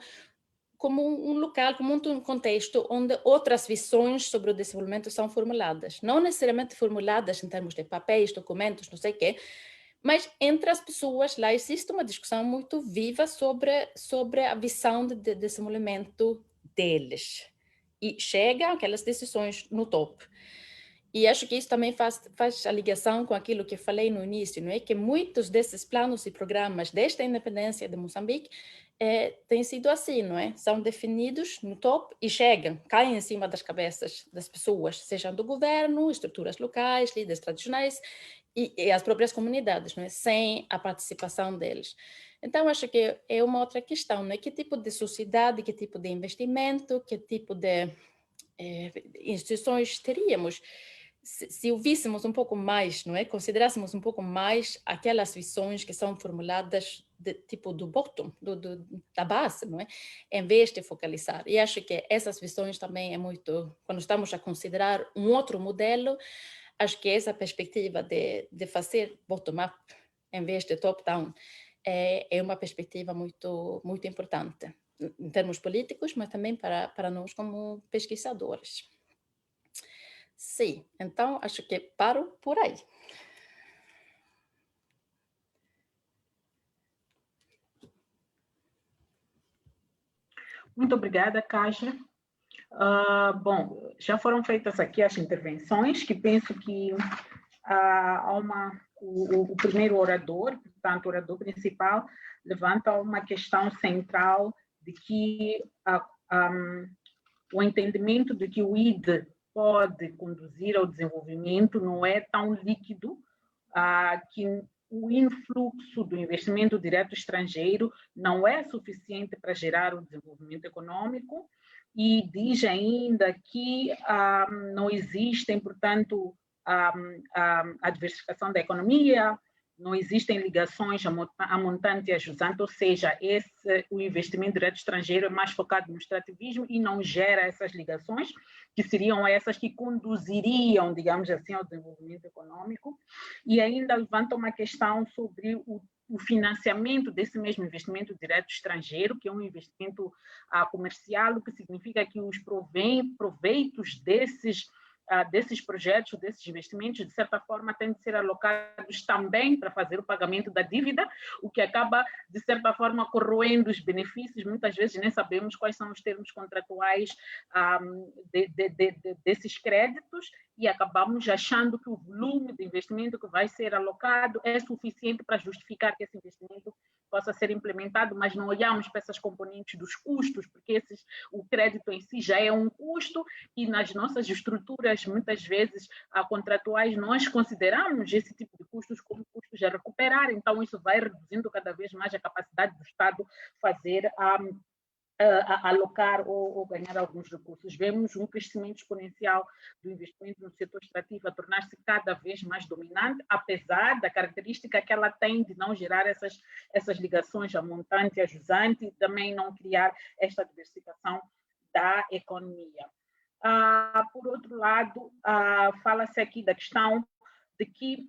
um local, como um contexto onde outras visões sobre o desenvolvimento são formuladas. Não necessariamente formuladas em termos de papéis, documentos, não sei o quê, mas entre as pessoas lá existe uma discussão muito viva sobre a visão de desenvolvimento deles. E chegam aquelas decisões no topo. E acho que isso também faz a ligação com aquilo que falei no início, não é? Que muitos desses planos e programas desde a independência de Moçambique têm sido assim, não é? São definidos no topo e chegam, caem em cima das cabeças das pessoas, sejam do governo, estruturas locais, líderes tradicionais e as próprias comunidades, não é? Sem a participação deles. Então, acho que é uma outra questão, não é? Que tipo de sociedade, que tipo de investimento, que tipo de instituições teríamos se ouvíssemos um pouco mais, não é? Considerássemos um pouco mais aquelas visões que são formuladas de, tipo do bottom, da base, não é? Em vez de focalizar. E acho que essas visões também é muito, quando estamos a considerar um outro modelo, acho que essa perspectiva de fazer bottom-up em vez de top-down é uma perspectiva muito, muito importante, em termos políticos, mas também para nós como pesquisadores. Sim, então acho que paro por aí. Muito obrigada, Kásia. Bom, já foram feitas aqui as intervenções, que penso que o primeiro orador, portanto, o orador principal, levanta uma questão central de que o entendimento de que o ID pode conduzir ao desenvolvimento não é tão líquido, que o influxo do investimento direto estrangeiro não é suficiente para gerar o desenvolvimento econômico, e diz ainda que não existem, portanto, a diversificação da economia, não existem ligações a montante e a jusante, ou seja, o investimento direto estrangeiro é mais focado no extrativismo e não gera essas ligações, que seriam essas que conduziriam, digamos assim, ao desenvolvimento econômico. E ainda levanta uma questão sobre o financiamento desse mesmo investimento direto estrangeiro, que é um investimento comercial, o que significa que os proveitos desses projetos, desses investimentos, de certa forma, têm de ser alocados também para fazer o pagamento da dívida, o que acaba, de certa forma, corroendo os benefícios. Muitas vezes nem sabemos quais são os termos contratuais desses créditos e acabamos achando que o volume de investimento que vai ser alocado é suficiente para justificar que esse investimento possa ser implementado, mas não olhamos para essas componentes dos custos, porque o crédito em si já é um custo e nas nossas estruturas, muitas vezes, contratuais, nós consideramos esse tipo de custos como custos a recuperar, então isso vai reduzindo cada vez mais a capacidade do Estado fazer alocar ou ganhar alguns recursos. Vemos um crescimento exponencial do investimento no setor extrativo a tornar-se cada vez mais dominante, apesar da característica que ela tem de não gerar essas ligações a montante e a jusante e também não criar esta diversificação da economia. Por outro lado, fala-se aqui da questão de que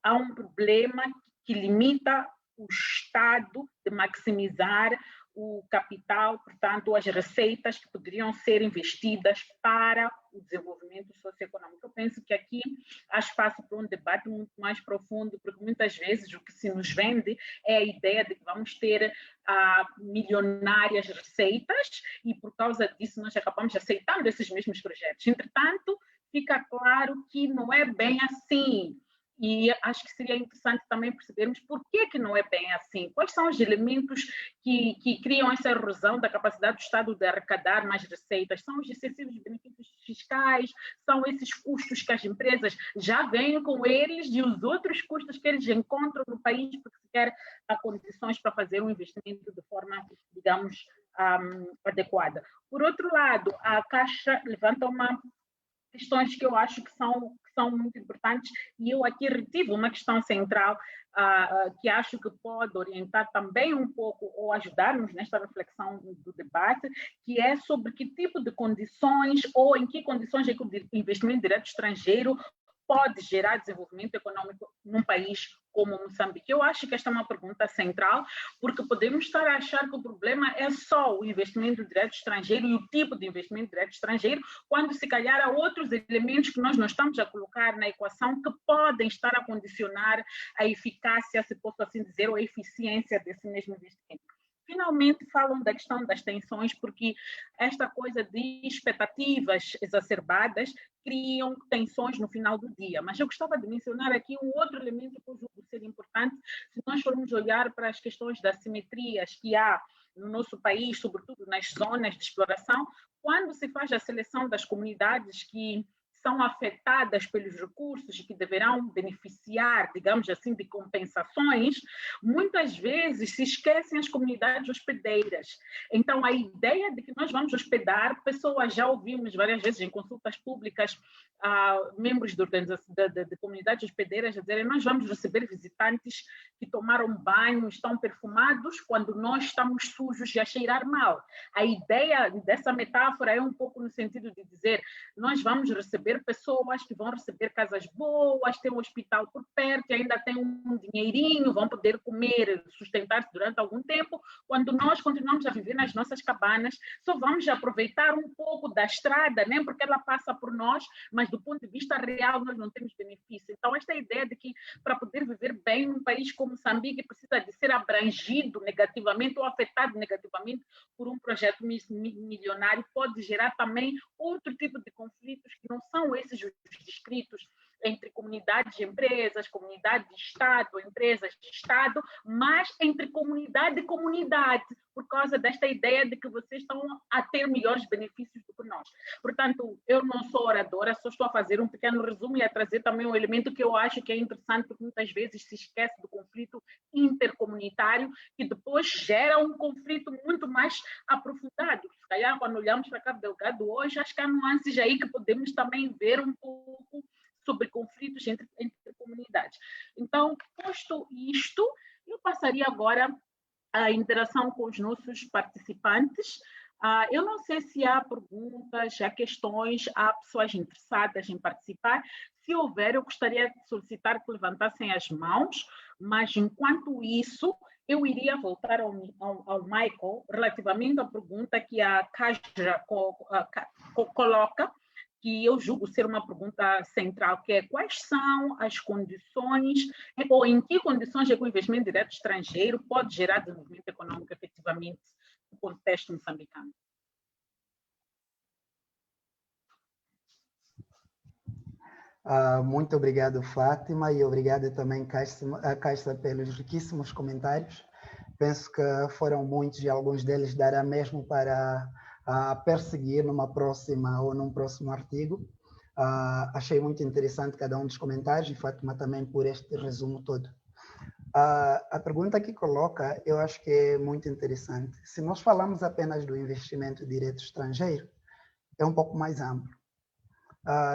há um problema que limita o Estado de maximizar o capital, portanto, as receitas que poderiam ser investidas para o desenvolvimento socioeconômico. Eu penso que aqui há espaço para um debate muito mais profundo, porque muitas vezes o que se nos vende é a ideia de que vamos ter milionárias receitas e, por causa disso, nós acabamos aceitando esses mesmos projetos. Entretanto, fica claro que não é bem assim. E acho que seria interessante também percebermos por que não é bem assim. Quais são os elementos que criam essa erosão da capacidade do Estado de arrecadar mais receitas? São os excessivos benefícios fiscais? São esses custos que as empresas já vêm com eles e os outros custos que eles encontram no país porque sequer há condições para fazer um investimento de forma, digamos, adequada. Por outro lado, a Caixa levanta questões que eu acho que são muito importantes e eu aqui retive uma questão central que acho que pode orientar também um pouco ou ajudar-nos nesta reflexão do debate, que é sobre que tipo de condições ou em que condições é que o investimento direto estrangeiro pode gerar desenvolvimento econômico num país como Moçambique? Eu acho que esta é uma pergunta central, porque podemos estar a achar que o problema é só o investimento direto estrangeiro e o tipo de investimento direto estrangeiro, quando se calhar há outros elementos que nós não estamos a colocar na equação que podem estar a condicionar a eficácia, se posso assim dizer, ou a eficiência desse mesmo investimento. finalmente falam da questão das tensões, porque esta coisa de expectativas exacerbadas criam tensões no final do dia. Mas eu gostava de mencionar aqui um outro elemento que eu julgo ser importante, se nós formos olhar para as questões das assimetrias que há no nosso país, sobretudo nas zonas de exploração, quando se faz a seleção das comunidades que são afetadas pelos recursos e que deverão beneficiar, digamos assim, de compensações, muitas vezes se esquecem as comunidades hospedeiras. Então, a ideia de que nós vamos hospedar pessoas, já ouvimos várias vezes em consultas públicas, membros de comunidades hospedeiras a dizerem nós vamos receber visitantes que tomaram banho, estão perfumados, quando nós estamos sujos e a cheirar mal. A ideia dessa metáfora é um pouco no sentido de dizer nós vamos receber pessoas que vão receber casas boas, tem um hospital por perto, e ainda tem um dinheirinho, vão poder comer, sustentar-se durante algum tempo, quando nós continuamos a viver nas nossas cabanas, só vamos aproveitar um pouco da estrada, né? Porque ela passa por nós, mas do ponto de vista real nós não temos benefício. Então, esta ideia de que para poder viver bem num país como Moçambique precisa de ser abrangido negativamente ou afetado negativamente por um projeto milionário pode gerar também outro tipo de conflitos que não são esses descritos entre comunidades de empresas, comunidade de Estado, empresas de Estado, mas entre comunidade e comunidade, por causa desta ideia de que vocês estão a ter melhores benefícios do que nós. Portanto, eu não sou oradora, só estou a fazer um pequeno resumo e a trazer também um elemento que eu acho que é interessante, porque muitas vezes se esquece do conflito intercomunitário, que depois gera um conflito muito mais aprofundado. Se calhar, quando olhamos para Cabo Delgado hoje, acho que há nuances aí que podemos também ver um pouco sobre conflitos entre comunidades. Então, posto isto, eu passaria agora à interação com os nossos participantes. Eu não sei se há perguntas, há questões, há pessoas interessadas em participar. Se houver, eu gostaria de solicitar que levantassem as mãos, mas enquanto isso, eu iria voltar ao Michael relativamente à pergunta que a Kaja coloca, que eu julgo ser uma pergunta central, que é quais são as condições, ou em que condições é que o investimento direto estrangeiro pode gerar desenvolvimento econômico efetivamente no contexto moçambicano? Muito obrigado, Fátima, e obrigado também, Caixa, pelos riquíssimos comentários. Penso que foram muitos e alguns deles dará mesmo para perseguir numa próxima ou num próximo artigo. Achei muito interessante cada um dos comentários e Fátima também por este resumo todo. A pergunta que coloca, eu acho que é muito interessante. Se nós falamos apenas do investimento direto estrangeiro, é um pouco mais amplo.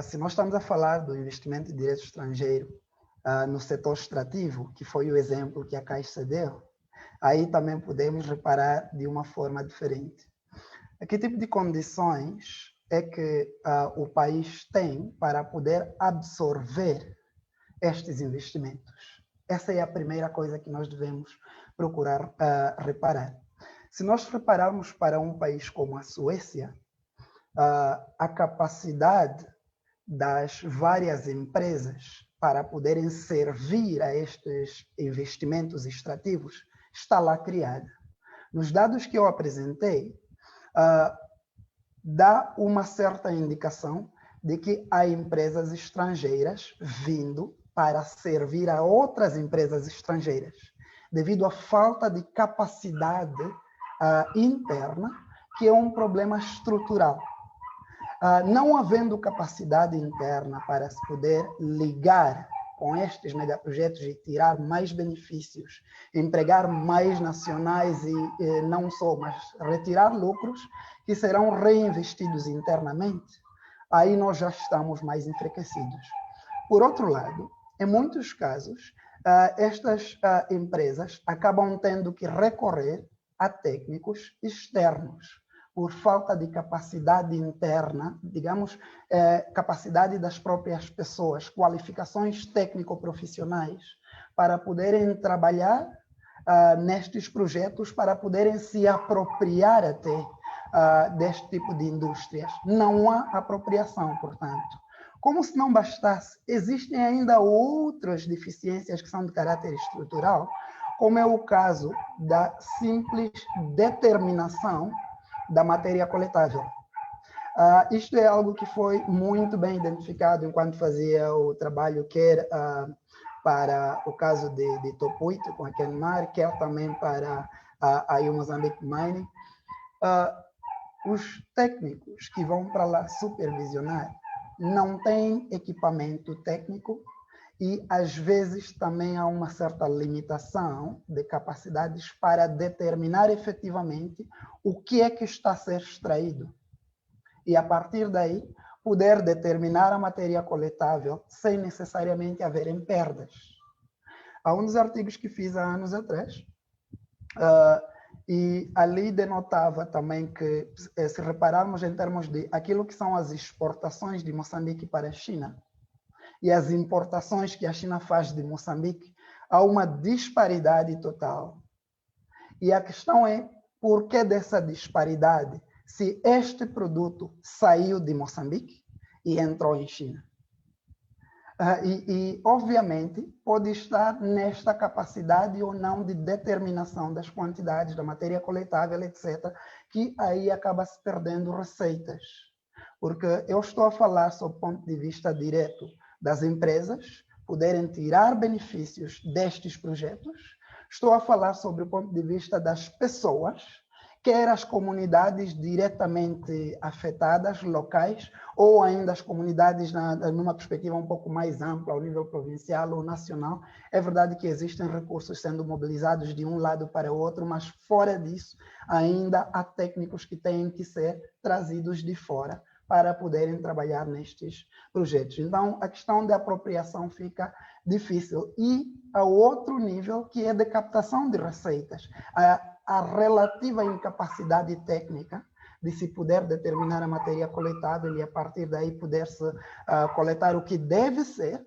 Se nós estamos a falar do investimento direto estrangeiro no setor extrativo, que foi o exemplo que a Caixa deu, aí também podemos reparar de uma forma diferente. Que tipo de condições é que o país tem para poder absorver estes investimentos? Essa é a primeira coisa que nós devemos procurar reparar. Se nós repararmos para um país como a Suécia, a capacidade das várias empresas para poderem servir a estes investimentos extrativos está lá criada. Nos dados que eu apresentei, dá uma certa indicação de que há empresas estrangeiras vindo para servir a outras empresas estrangeiras, devido à falta de capacidade interna, que é um problema estrutural. Não havendo capacidade interna para se poder ligar com estes megaprojetos e tirar mais benefícios, empregar mais nacionais e não só, mas retirar lucros que serão reinvestidos internamente, aí nós já estamos mais enfraquecidos. Por outro lado, em muitos casos, estas empresas acabam tendo que recorrer a técnicos externos, por falta de capacidade interna, digamos, capacidade das próprias pessoas, qualificações técnico-profissionais, para poderem trabalhar nestes projetos, para poderem se apropriar até deste tipo de indústrias. Não há apropriação, portanto. Como se não bastasse, existem ainda outras deficiências que são de caráter estrutural, como é o caso da simples determinação da matéria coletável. Isto é algo que foi muito bem identificado enquanto fazia o trabalho, quer para o caso de Topuito, com a Kenmar, quer também para a Mozambique Mining. Os técnicos que vão para lá supervisionar não têm equipamento técnico e, às vezes, também há uma certa limitação de capacidades para determinar efetivamente o que é que está a ser extraído. E, a partir daí, poder determinar a matéria coletável sem necessariamente haverem perdas. Há um dos artigos que fiz há anos atrás, e ali denotava também que, se repararmos em termos de aquilo que são as exportações de Moçambique para a China e as importações que a China faz de Moçambique, há uma disparidade total. E a questão é, por que dessa disparidade se este produto saiu de Moçambique e entrou em China? Obviamente, pode estar nesta capacidade ou não de determinação das quantidades da matéria coletável, etc., que aí acaba se perdendo receitas. Porque eu estou a falar sob o ponto de vista direto das empresas poderem tirar benefícios destes projetos. Estou a falar sobre o ponto de vista das pessoas, quer as comunidades diretamente afetadas, locais, ou ainda as comunidades numa perspectiva um pouco mais ampla, ao nível provincial ou nacional. É verdade que existem recursos sendo mobilizados de um lado para o outro, mas fora disso, ainda há técnicos que têm que ser trazidos de fora para poderem trabalhar nestes projetos. Então, a questão da apropriação fica difícil. E há outro nível, que é de captação de receitas. A relativa incapacidade técnica de se poder determinar a matéria coletável e, a partir daí, poder-se coletar o que deve ser,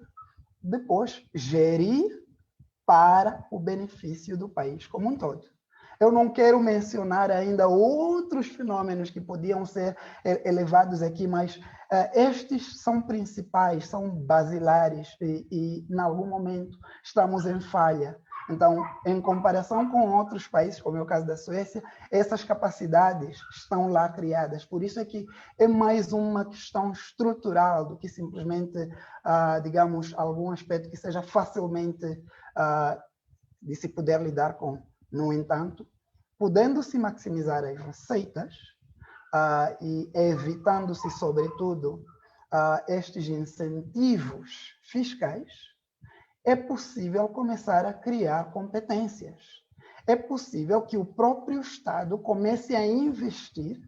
depois gerir para o benefício do país como um todo. Eu não quero mencionar ainda outros fenômenos que podiam ser elevados aqui, mas estes são principais, são basilares e, em algum momento, estamos em falha. Então, em comparação com outros países, como é o caso da Suécia, essas capacidades estão lá criadas. Por isso é que é mais uma questão estrutural do que simplesmente, digamos, algum aspecto que seja facilmente de se poder lidar com. No entanto, podendo-se maximizar as receitas e evitando-se, sobretudo, estes incentivos fiscais, é possível começar a criar competências. É possível que o próprio Estado comece a investir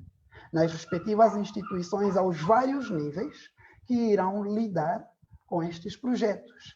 nas respectivas instituições aos vários níveis que irão lidar com estes projetos.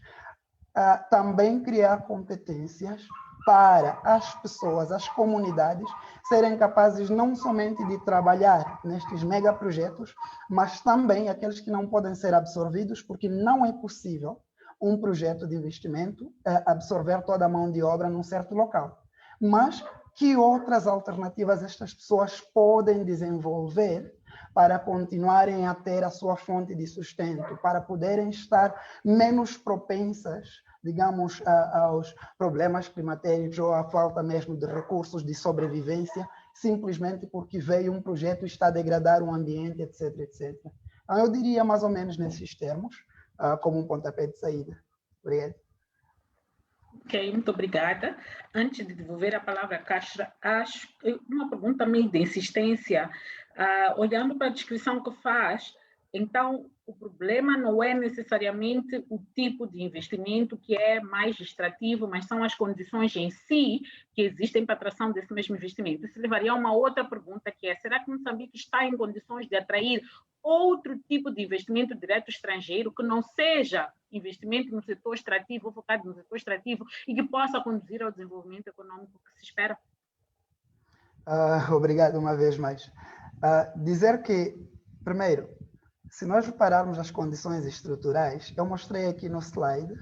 Também criar competências para as pessoas, as comunidades, serem capazes não somente de trabalhar nestes megaprojetos, mas também aqueles que não podem ser absorvidos, porque não é possível um projeto de investimento absorver toda a mão de obra num certo local. Mas que outras alternativas estas pessoas podem desenvolver para continuarem a ter a sua fonte de sustento, para poderem estar menos propensas, digamos, aos problemas climatéricos ou à falta mesmo de recursos de sobrevivência, simplesmente porque veio um projeto e está a degradar o ambiente, etc, etc. Então, eu diria mais ou menos nesses termos, como um pontapé de saída. Obrigado. Ok, muito obrigada. Antes de devolver a palavra à Castro, acho uma pergunta meio de insistência. Olhando para a descrição que faz, então, o problema não é necessariamente o tipo de investimento que é mais extrativo, mas são as condições em si que existem para a atração desse mesmo investimento. Isso levaria a uma outra pergunta, que é: será que Moçambique está em condições de atrair outro tipo de investimento direto estrangeiro que não seja investimento no setor extrativo, focado no setor extrativo, e que possa conduzir ao desenvolvimento econômico que se espera? Obrigado uma vez mais. Dizer que, primeiro, se nós repararmos as condições estruturais, eu mostrei aqui no slide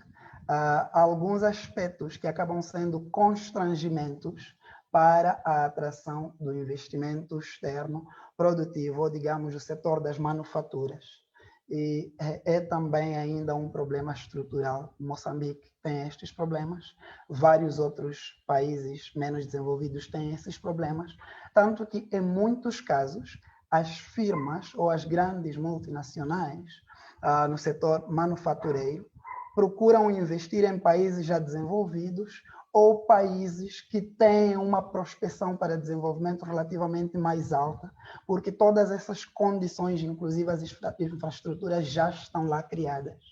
alguns aspectos que acabam sendo constrangimentos para a atração do investimento externo produtivo, ou digamos, o setor das manufaturas. e é também ainda um problema estrutural. Moçambique tem estes problemas, vários outros países menos desenvolvidos têm esses problemas, tanto que, em muitos casos, as firmas ou as grandes multinacionais no setor manufatureiro procuram investir em países já desenvolvidos ou países que têm uma prospecção para desenvolvimento relativamente mais alta, porque todas essas condições, inclusive as infraestruturas, já estão lá criadas.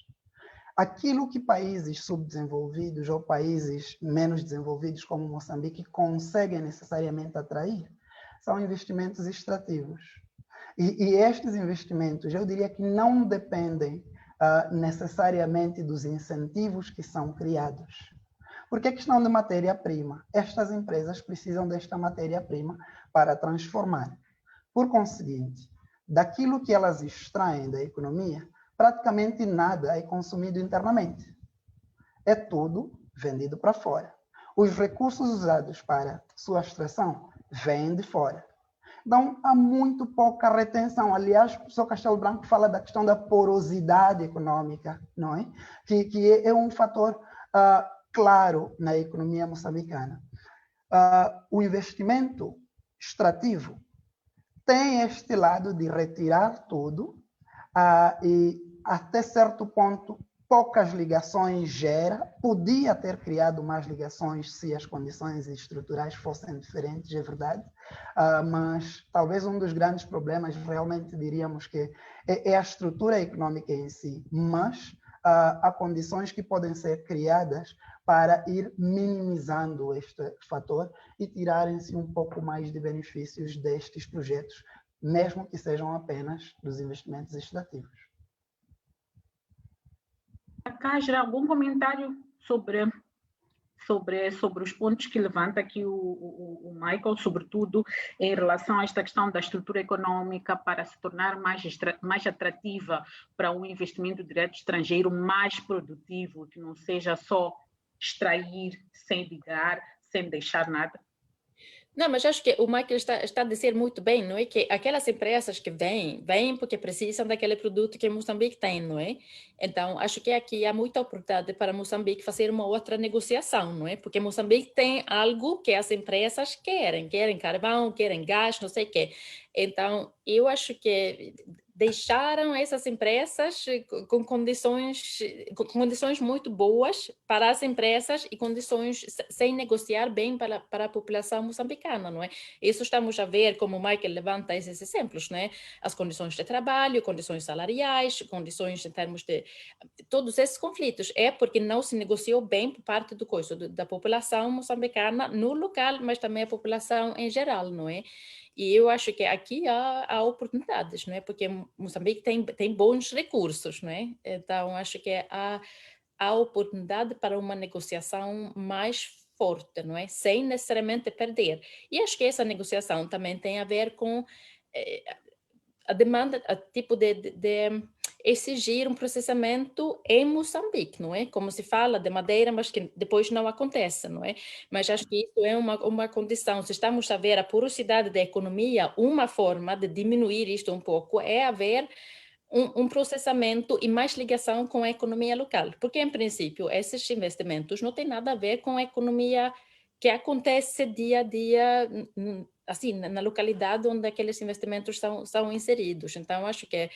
Aquilo que países subdesenvolvidos ou países menos desenvolvidos como Moçambique conseguem necessariamente atrair são investimentos extrativos. E estes investimentos, eu diria que não dependem necessariamente dos incentivos que são criados. Porque é questão de matéria-prima. Estas empresas precisam desta matéria-prima para transformar. Por conseguinte, daquilo que elas extraem da economia, praticamente nada é consumido internamente. É tudo vendido para fora. Os recursos usados para sua extração vêm de fora. Então, há muito pouca retenção. Aliás, o professor Castelo Branco fala da questão da porosidade econômica, não é? Que é um fator claro na economia moçambicana. O investimento extrativo tem este lado de retirar tudo e, até certo ponto, poucas ligações gera. Podia ter criado mais ligações se as condições estruturais fossem diferentes, é verdade, mas talvez um dos grandes problemas, realmente diríamos que é a estrutura econômica em si, mas há condições que podem ser criadas para ir minimizando este fator e tirarem-se um pouco mais de benefícios destes projetos, mesmo que sejam apenas dos investimentos extrativos. Cássio, algum comentário sobre os pontos que levanta aqui o Michael, sobretudo em relação a esta questão da estrutura econômica para se tornar mais atrativa para um investimento direto estrangeiro mais produtivo, que não seja só extrair sem ligar, sem deixar nada? Não, mas acho que o Michael está a dizer muito bem, não é? Que aquelas empresas que vêm porque precisam daquele produto que Moçambique tem, não é? Então, acho que aqui há muita oportunidade para Moçambique fazer uma outra negociação, não é? Porque Moçambique tem algo que as empresas querem carvão, querem gás, não sei o quê. Então, eu acho que deixaram essas empresas com condições muito boas para as empresas e condições sem negociar bem para a população moçambicana, não é? Isso estamos a ver, como o Michael levanta esses exemplos, não é? As condições de trabalho, condições salariais, condições em termos de todos esses conflitos, é porque não se negociou bem por parte da população moçambicana no local, mas também a população em geral, não é? E eu acho que aqui há oportunidades, não é? Porque Moçambique tem bons recursos, não é? Então, acho que há oportunidade para uma negociação mais forte, não é? Sem necessariamente perder. E acho que essa negociação também tem a ver com a demanda, a tipo de exigir um processamento em Moçambique, não é? Como se fala de madeira, mas que depois não acontece, não é? Mas acho que isso é uma condição. Se estamos a ver a porosidade da economia, uma forma de diminuir isto um pouco é haver um processamento e mais ligação com a economia local, porque, em princípio, esses investimentos não têm nada a ver com a economia que acontece dia a dia, assim, na localidade onde aqueles investimentos são inseridos. Então, acho que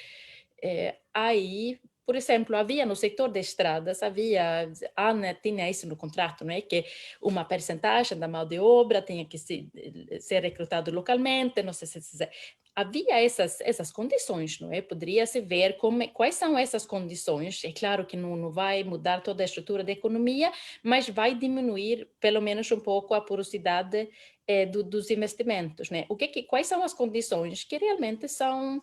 aí, por exemplo, havia no setor de estradas, tinha isso no contrato, não é? Que uma percentagem da mão de obra tinha que ser recrutado localmente, não sei se havia essas condições, não é? Poderia-se ver quais são essas condições. É claro que não vai mudar toda a estrutura da economia, mas vai diminuir pelo menos um pouco a porosidade dos investimentos, né? Quais são as condições que realmente são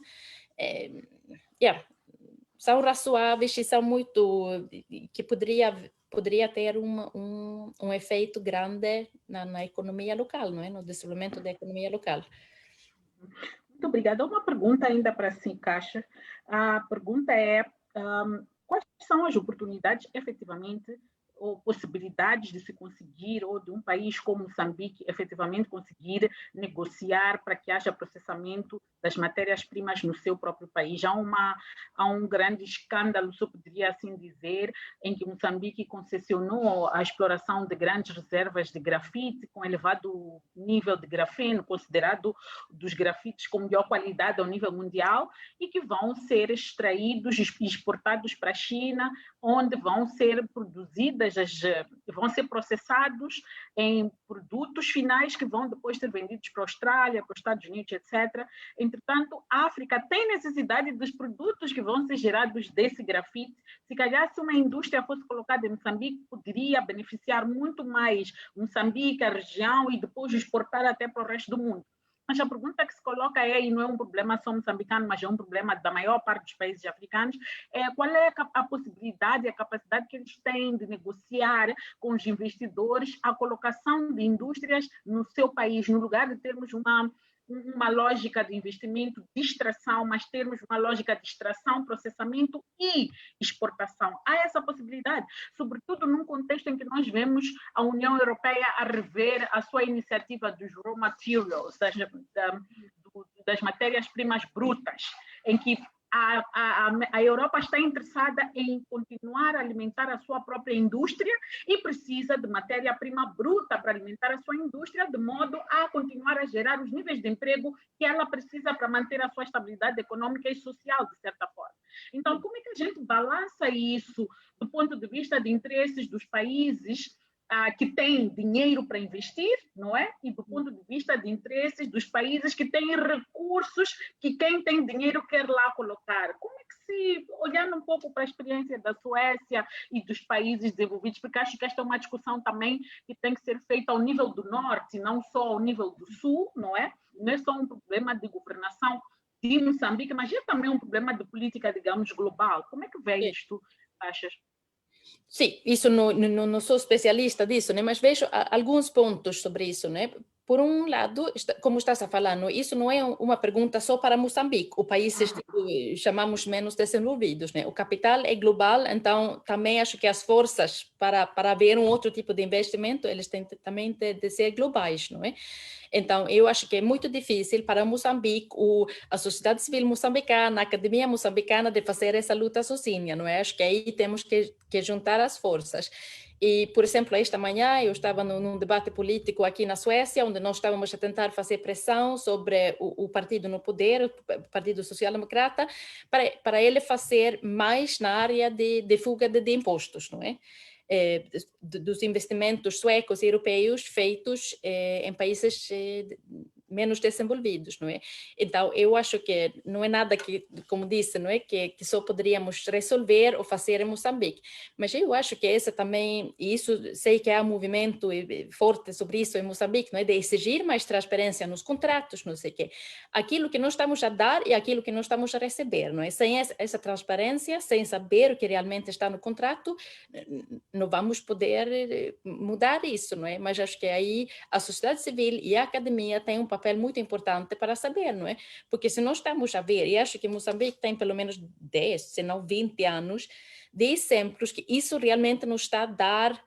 são razoáveis e são muito que poderia ter um efeito grande na economia local, não é? No desenvolvimento da economia local. Muito obrigada. Uma pergunta ainda para si, Caixa. A pergunta é quais são as oportunidades, efetivamente, ou possibilidades de se conseguir, ou de um país como Moçambique efetivamente conseguir negociar para que haja processamento das matérias-primas no seu próprio país. Há um grande escândalo, se eu poderia assim dizer, em que Moçambique concessionou a exploração de grandes reservas de grafite com elevado nível de grafeno, considerado dos grafites com melhor qualidade ao nível mundial, e que vão ser extraídos e exportados para a China, onde vão ser produzidas, vão ser processados em produtos finais que vão depois ser vendidos para a Austrália, para os Estados Unidos, etc. Entretanto, a África tem necessidade dos produtos que vão ser gerados desse grafite. Se calhar, se uma indústria fosse colocada em Moçambique, poderia beneficiar muito mais Moçambique, a região, e depois exportar até para o resto do mundo. Mas a pergunta que se coloca e não é um problema só moçambicano, mas é um problema da maior parte dos países africanos, qual é a possibilidade e a capacidade que eles têm de negociar com os investidores a colocação de indústrias no seu país, no lugar de termos uma lógica de investimento de extração, mas termos uma lógica de extração, processamento e exportação. Há essa possibilidade, sobretudo num contexto em que nós vemos a União Europeia a rever a sua iniciativa dos raw materials, das matérias-primas brutas, em que a Europa está interessada em continuar a alimentar a sua própria indústria e precisa de matéria-prima bruta para alimentar a sua indústria, de modo a continuar a gerar os níveis de emprego que ela precisa para manter a sua estabilidade econômica e social, de certa forma. Então, como é que a gente balança isso do ponto de vista de interesses dos países que têm dinheiro para investir, não é? E do ponto de vista de interesses dos países que têm recursos que quem tem dinheiro quer lá colocar. Como é que se, olhando um pouco para a experiência da Suécia e dos países desenvolvidos, porque acho que esta é uma discussão também que tem que ser feita ao nível do norte, não só ao nível do sul, não é? Não é só um problema de governação de Moçambique, mas é também um problema de política, digamos, global. Como é que vê isto, achas? Sim, isso não sou especialista disso, né? Mas vejo alguns pontos sobre isso, né? Por um lado, como estás a falar, isso não é uma pergunta só para Moçambique, o país que chamamos menos desenvolvidos, né? O capital é global, então também acho que as forças para haver um outro tipo de investimento, eles têm também de ser globais, não é? Então, eu acho que é muito difícil para Moçambique, a sociedade civil moçambicana, a academia moçambicana, de fazer essa luta sozinha, não é? Acho que aí temos que juntar as forças. E, por exemplo, esta manhã eu estava num debate político aqui na Suécia, onde nós estávamos a tentar fazer pressão sobre o partido no poder, o Partido Social Democrata, para ele fazer mais na área de fuga de impostos, não é? Dos investimentos suecos e europeus feitos em países menos desenvolvidos, não é? Então, eu acho que não é nada que, como disse, não é que só poderíamos resolver ou fazer em Moçambique, mas eu acho que essa também, e isso sei que há um movimento forte sobre isso em Moçambique, não é? De exigir mais transparência nos contratos, não sei o quê. Aquilo que nós estamos a dar e aquilo que nós estamos a receber, não é? Sem essa transparência, sem saber o que realmente está no contrato, não vamos poder mudar isso, não é? Mas acho que aí a sociedade civil e a academia têm um papel muito importante para saber, não é? Porque se nós estamos a ver, e acho que Moçambique tem pelo menos 10, se não 20 anos, de exemplos que isso realmente nos está a dar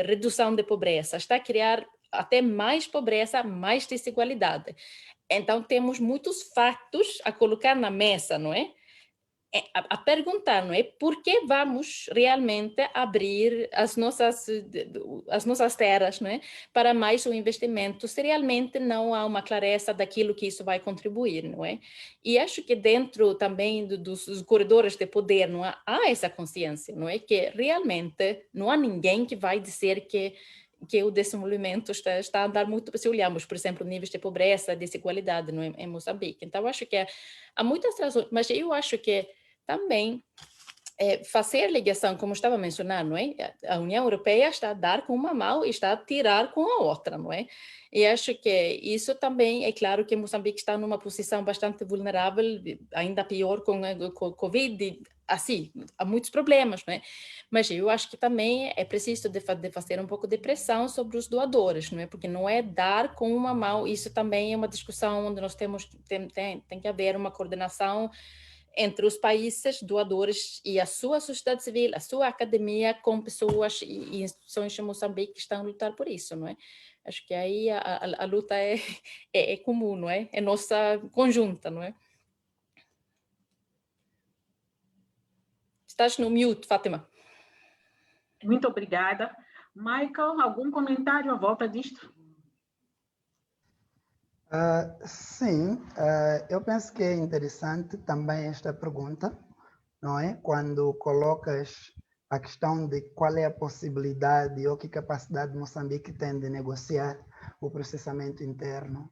redução de pobreza, está a criar até mais pobreza, mais desigualdade. Então, temos muitos fatos a colocar na mesa, não é? A perguntar, não é? Por que vamos realmente abrir as nossas terras, não é? Para mais um investimento, se realmente não há uma clareza daquilo que isso vai contribuir, não é? E acho que dentro também dos corredores de poder, não há essa consciência, não é? Que realmente não há ninguém que vai dizer que o desenvolvimento está a andar muito, se olharmos, por exemplo, níveis de pobreza, desigualdade em Moçambique. Então, acho que há muitas razões, mas eu acho que também fazer ligação, como estava mencionando, não é? A União Europeia está a dar com uma mão e está a tirar com a outra, não é? E acho que isso também, é claro que Moçambique está numa posição bastante vulnerável, ainda pior com o Covid, assim, há muitos problemas, não é? Mas eu acho que também é preciso de fazer um pouco de pressão sobre os doadores, não é? Porque não é dar com uma mão, isso também é uma discussão onde nós tem que haver uma coordenação entre os países doadores e a sua sociedade civil, a sua academia, com pessoas e instituições de Moçambique que estão a lutar por isso, não é? Acho que aí a luta é comum, não é? É nossa conjunta, não é? Estás no mute, Fátima. Muito obrigada. Michael, algum comentário à volta disto? Sim, eu penso que é interessante também esta pergunta, não é? Quando colocas a questão de qual é a possibilidade ou que capacidade Moçambique tem de negociar o processamento interno.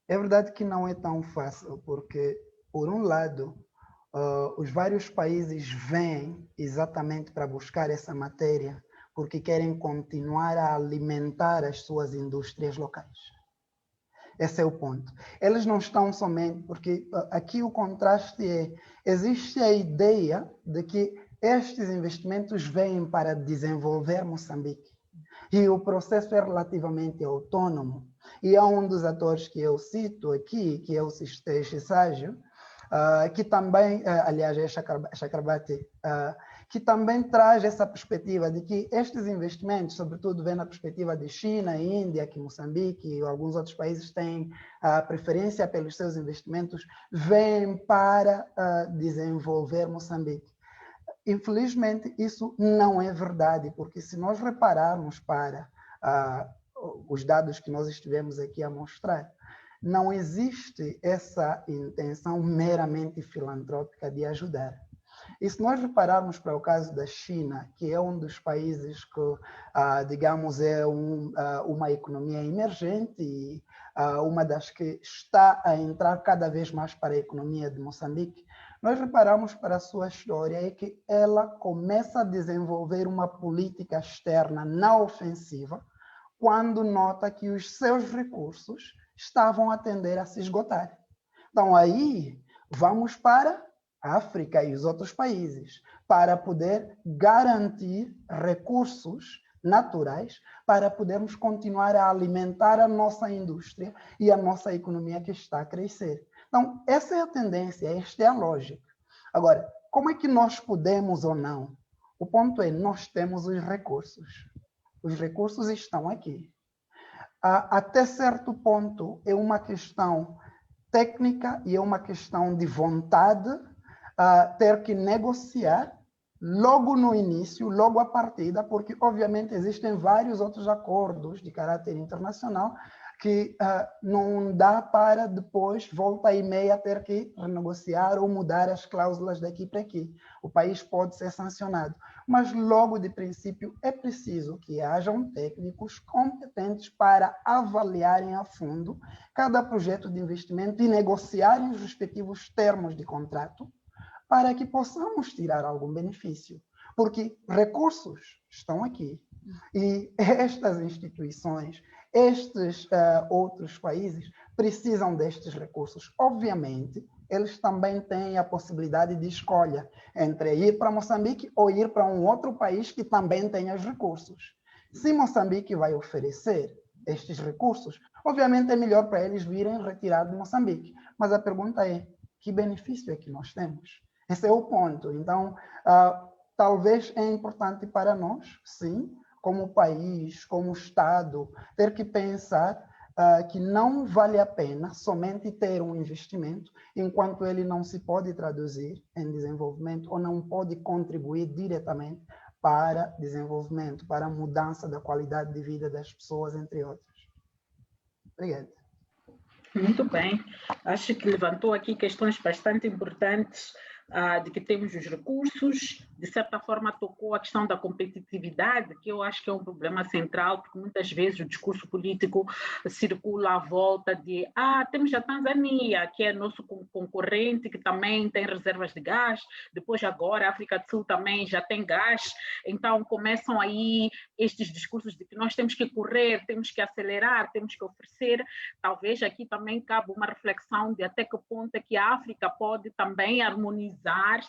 É verdade que não é tão fácil, porque, por um lado, os vários países vêm exatamente para buscar essa matéria, porque querem continuar a alimentar as suas indústrias locais. Esse é o ponto. Eles não estão somente, porque aqui o contraste é, existe a ideia de que estes investimentos vêm para desenvolver Moçambique. E o processo é relativamente autônomo. E há um dos atores que eu cito aqui, que é o Ságio, que também, aliás, é Chakrabarti, que também traz essa perspectiva de que estes investimentos, sobretudo vem na perspectiva de China, Índia, que Moçambique e alguns outros países têm a preferência pelos seus investimentos, vêm para desenvolver Moçambique. Infelizmente, isso não é verdade, porque se nós repararmos para os dados que nós estivemos aqui a mostrar, não existe essa intenção meramente filantrópica de ajudar. E se nós repararmos para o caso da China, que é um dos países que, digamos, é uma economia emergente e uma das que está a entrar cada vez mais para a economia de Moçambique, nós reparamos para a sua história é que ela começa a desenvolver uma política externa na ofensiva quando nota que os seus recursos estavam a tender a se esgotar. Então, aí, vamos para a África e os outros países, para poder garantir recursos naturais para podermos continuar a alimentar a nossa indústria e a nossa economia que está a crescer. Então, essa é a tendência, esta é a lógica. Agora, como é que nós podemos ou não? O ponto é, nós temos os recursos. Os recursos estão aqui. Até certo ponto, é uma questão técnica e é uma questão de vontade ter que negociar logo no início, logo à partida, porque, obviamente, existem vários outros acordos de caráter internacional que não dá para depois, volta e meia, ter que renegociar ou mudar as cláusulas daqui para aqui. O país pode ser sancionado. Mas, logo de princípio, é preciso que hajam técnicos competentes para avaliarem a fundo cada projeto de investimento e negociarem os respectivos termos de contrato para que possamos tirar algum benefício. Porque recursos estão aqui. E estas instituições, estes outros países precisam destes recursos. Obviamente, eles também têm a possibilidade de escolha entre ir para Moçambique ou ir para um outro país que também tenha os recursos. Se Moçambique vai oferecer estes recursos, obviamente é melhor para eles virem retirar de Moçambique. Mas a pergunta é, que benefício é que nós temos? Esse é o ponto. Então, talvez é importante para nós, sim, como país, como Estado, ter que pensar que não vale a pena somente ter um investimento enquanto ele não se pode traduzir em desenvolvimento ou não pode contribuir diretamente para desenvolvimento, para a mudança da qualidade de vida das pessoas, entre outros. Obrigado. Muito bem. Acho que levantou aqui questões bastante importantes de que temos os recursos, de certa forma tocou a questão da competitividade, que eu acho que é um problema central, porque muitas vezes o discurso político circula à volta de temos a Tanzânia, que é nosso concorrente, que também tem reservas de gás, depois agora a África do Sul também já tem gás, então começam aí estes discursos de que nós temos que correr, temos que acelerar, temos que oferecer. Talvez aqui também cabe uma reflexão de até que ponto é que a África pode também harmonizar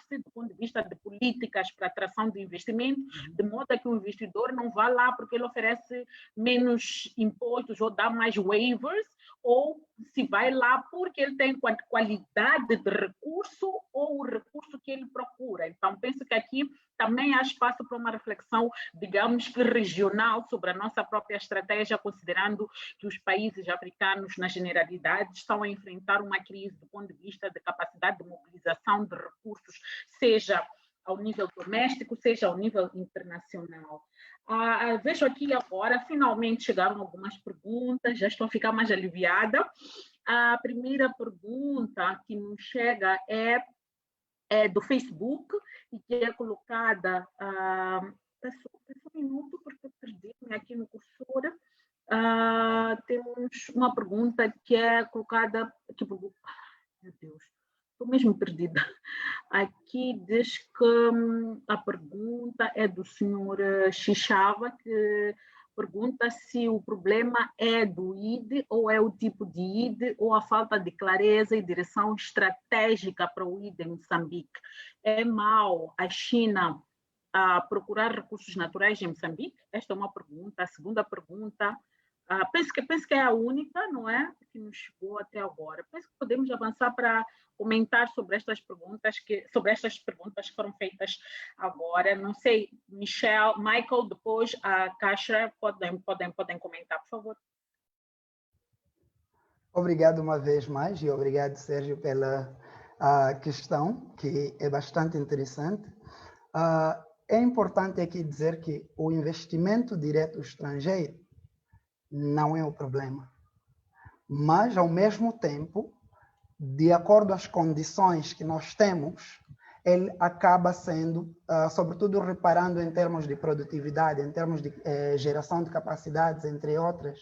se do ponto de vista de políticas para atração de investimento, de modo a que o investidor não vá lá porque ele oferece menos impostos ou dá mais waivers, ou se vai lá porque ele tem qualidade de recurso ou o recurso que ele procura. Então, penso que aqui também há espaço para uma reflexão, digamos que regional, sobre a nossa própria estratégia, considerando que os países africanos, na generalidade, estão a enfrentar uma crise do ponto de vista de capacidade de mobilização de recursos, seja ao nível doméstico, seja ao nível internacional. Vejo aqui agora, finalmente chegaram algumas perguntas, já estou a ficar mais aliviada. A primeira pergunta que nos chega é do Facebook e que é colocada... Peço um minuto, porque eu perdi-me aqui no cursor. Temos uma pergunta que é colocada... Meu Deus, estou mesmo perdida. Aqui diz que a pergunta é do senhor Xixava, que pergunta se o problema é do ID ou é o tipo de ID ou a falta de clareza e direção estratégica para o ID em Moçambique. É mau a China procurar recursos naturais em Moçambique? Esta é uma pergunta. A segunda pergunta, penso que é a única, não é? Que nos chegou até agora. Penso que podemos avançar para comentar sobre estas perguntas que foram feitas agora. Não sei, Michael, depois a Caixa podem comentar, por favor. Obrigado uma vez mais e obrigado, Sérgio, pela questão, que é bastante interessante. É importante aqui dizer que o investimento direto estrangeiro não é o problema, mas, ao mesmo tempo, de acordo às condições que nós temos, ele acaba sendo, sobretudo reparando em termos de produtividade, em termos de geração de capacidades, entre outras,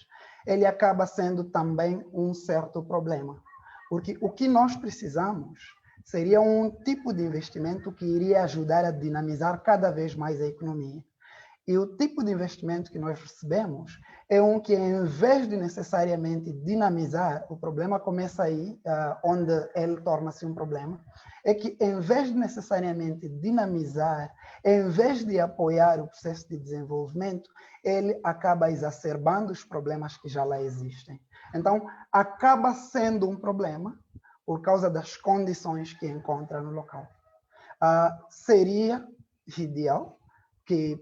ele acaba sendo também um certo problema. Porque o que nós precisamos seria um tipo de investimento que iria ajudar a dinamizar cada vez mais a economia. E o tipo de investimento que nós recebemos é um que, em vez de necessariamente dinamizar, o problema começa aí, onde ele torna-se um problema, é que, em vez de necessariamente dinamizar, em vez de apoiar o processo de desenvolvimento, ele acaba exacerbando os problemas que já lá existem. Então, acaba sendo um problema por causa das condições que encontra no local. Seria ideal que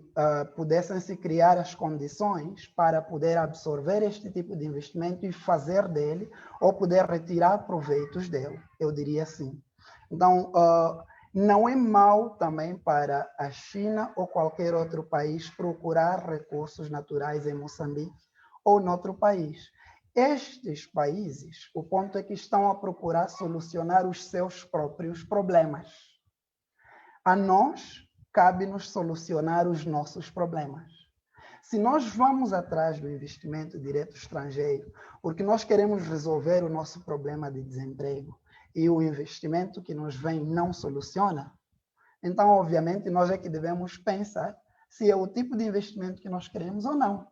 pudessem se criar as condições para poder absorver este tipo de investimento e fazer dele, ou poder retirar proveitos dele, eu diria assim. Então, não é mau também para a China ou qualquer outro país procurar recursos naturais em Moçambique ou noutro país. Estes países, o ponto é que estão a procurar solucionar os seus próprios problemas. A nós, cabe-nos solucionar os nossos problemas. Se nós vamos atrás do investimento direto estrangeiro, porque nós queremos resolver o nosso problema de desemprego, e o investimento que nos vem não soluciona, então, obviamente, nós é que devemos pensar se é o tipo de investimento que nós queremos ou não.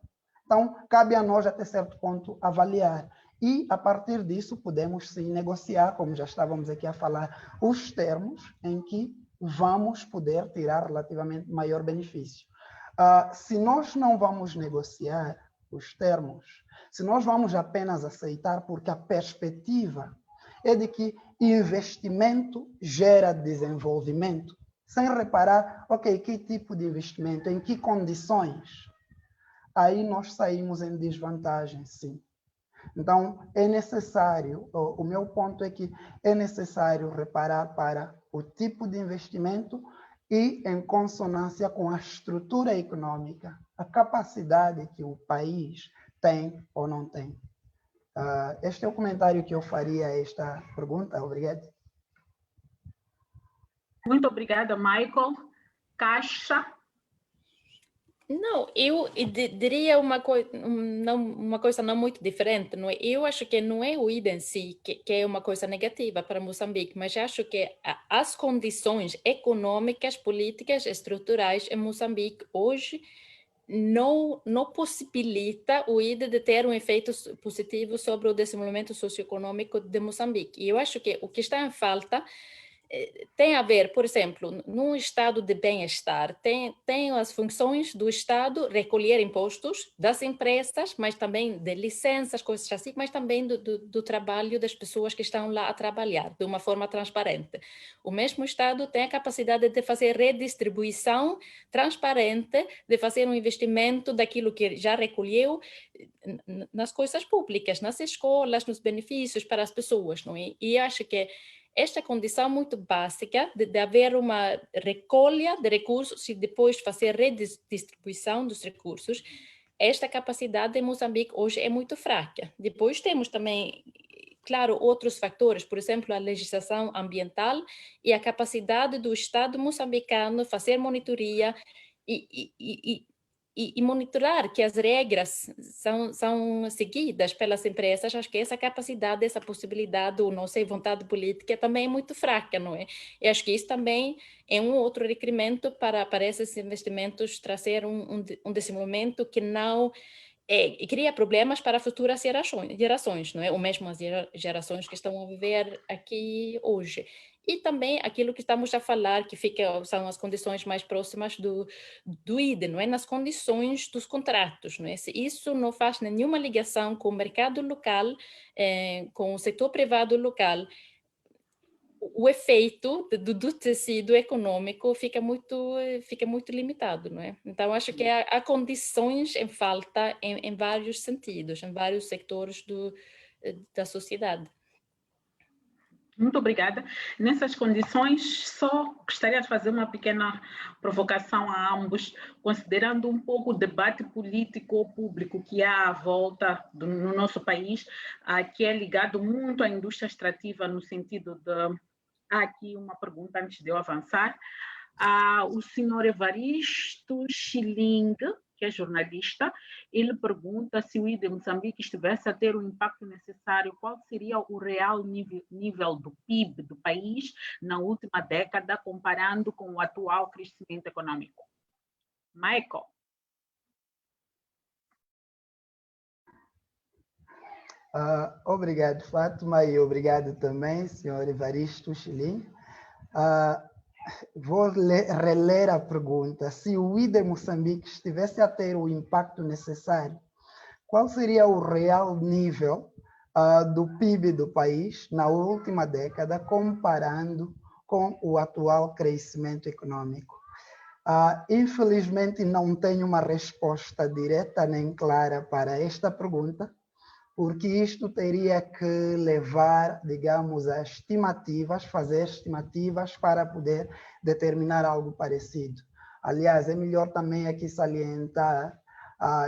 Então, cabe a nós, até certo ponto, avaliar. E, a partir disso, podemos sim negociar, como já estávamos aqui a falar, os termos em que vamos poder tirar relativamente maior benefício. Se nós não vamos negociar os termos, se nós vamos apenas aceitar porque a perspectiva é de que investimento gera desenvolvimento, sem reparar, ok, que tipo de investimento, em que condições, aí nós saímos em desvantagem, sim. Então, é necessário, o meu ponto é que é necessário reparar para o tipo de investimento e em consonância com a estrutura econômica, a capacidade que o país tem ou não tem. Este é o comentário que eu faria a esta pergunta. Obrigado. Muito obrigada, Michael. Caixa. Não, eu diria uma coisa não muito diferente. Não é? Eu acho que não é o IDA em si que é uma coisa negativa para Moçambique, mas acho que as condições econômicas, políticas, estruturais em Moçambique hoje não possibilita o IDA de ter um efeito positivo sobre o desenvolvimento socioeconômico de Moçambique. E eu acho que o que está em falta tem a ver, por exemplo, num estado de bem-estar, tem as funções do Estado recolher impostos das empresas, mas também de licenças, coisas assim, mas também do trabalho das pessoas que estão lá a trabalhar, de uma forma transparente. O mesmo Estado tem a capacidade de fazer redistribuição transparente, de fazer um investimento daquilo que já recolheu nas coisas públicas, nas escolas, nos benefícios para as pessoas, não é? E acho que esta condição muito básica de haver uma recolha de recursos e depois fazer redistribuição dos recursos, esta capacidade em Moçambique hoje é muito fraca. Depois temos também, claro, outros fatores, por exemplo, a legislação ambiental e a capacidade do Estado moçambicano fazer monitoria e monitorar que as regras são seguidas pelas empresas. Acho que essa capacidade, essa possibilidade, ou não sei, vontade política também é muito fraca, não é? E acho que isso também é um outro requerimento para esses investimentos trazer um desenvolvimento que não cria problemas para futuras gerações, não é? Ou mesmo as gerações que estão a viver aqui hoje. E também aquilo que estamos a falar, que são as condições mais próximas do IDE, não é? Nas condições dos contratos, não é? Se isso não faz nenhuma ligação com o mercado local, com o setor privado local, o efeito do tecido econômico fica muito limitado, não é? Então, acho que há condições em falta em vários sentidos, em vários setores da sociedade. Muito obrigada. Nessas condições, só gostaria de fazer uma pequena provocação a ambos, considerando um pouco o debate político público que há à volta no nosso país, que é ligado muito à indústria extrativa, no sentido de... Há aqui uma pergunta antes de eu avançar. O senhor Evaristo Chiling, que é jornalista, ele pergunta se o IDE Moçambique estivesse a ter o impacto necessário, qual seria o real nível do PIB do país na última década, comparando com o atual crescimento econômico. Michael. Obrigado, Fátima, e obrigado também, senhor Evaristo Chilim. Vou reler a pergunta. Se o IDE Moçambique estivesse a ter o impacto necessário, qual seria o real nível do PIB do país na última década, comparando com o atual crescimento econômico? Infelizmente, não tenho uma resposta direta nem clara para esta pergunta, porque isto teria que levar, digamos, a estimativas, fazer estimativas para poder determinar algo parecido. Aliás, é melhor também aqui salientar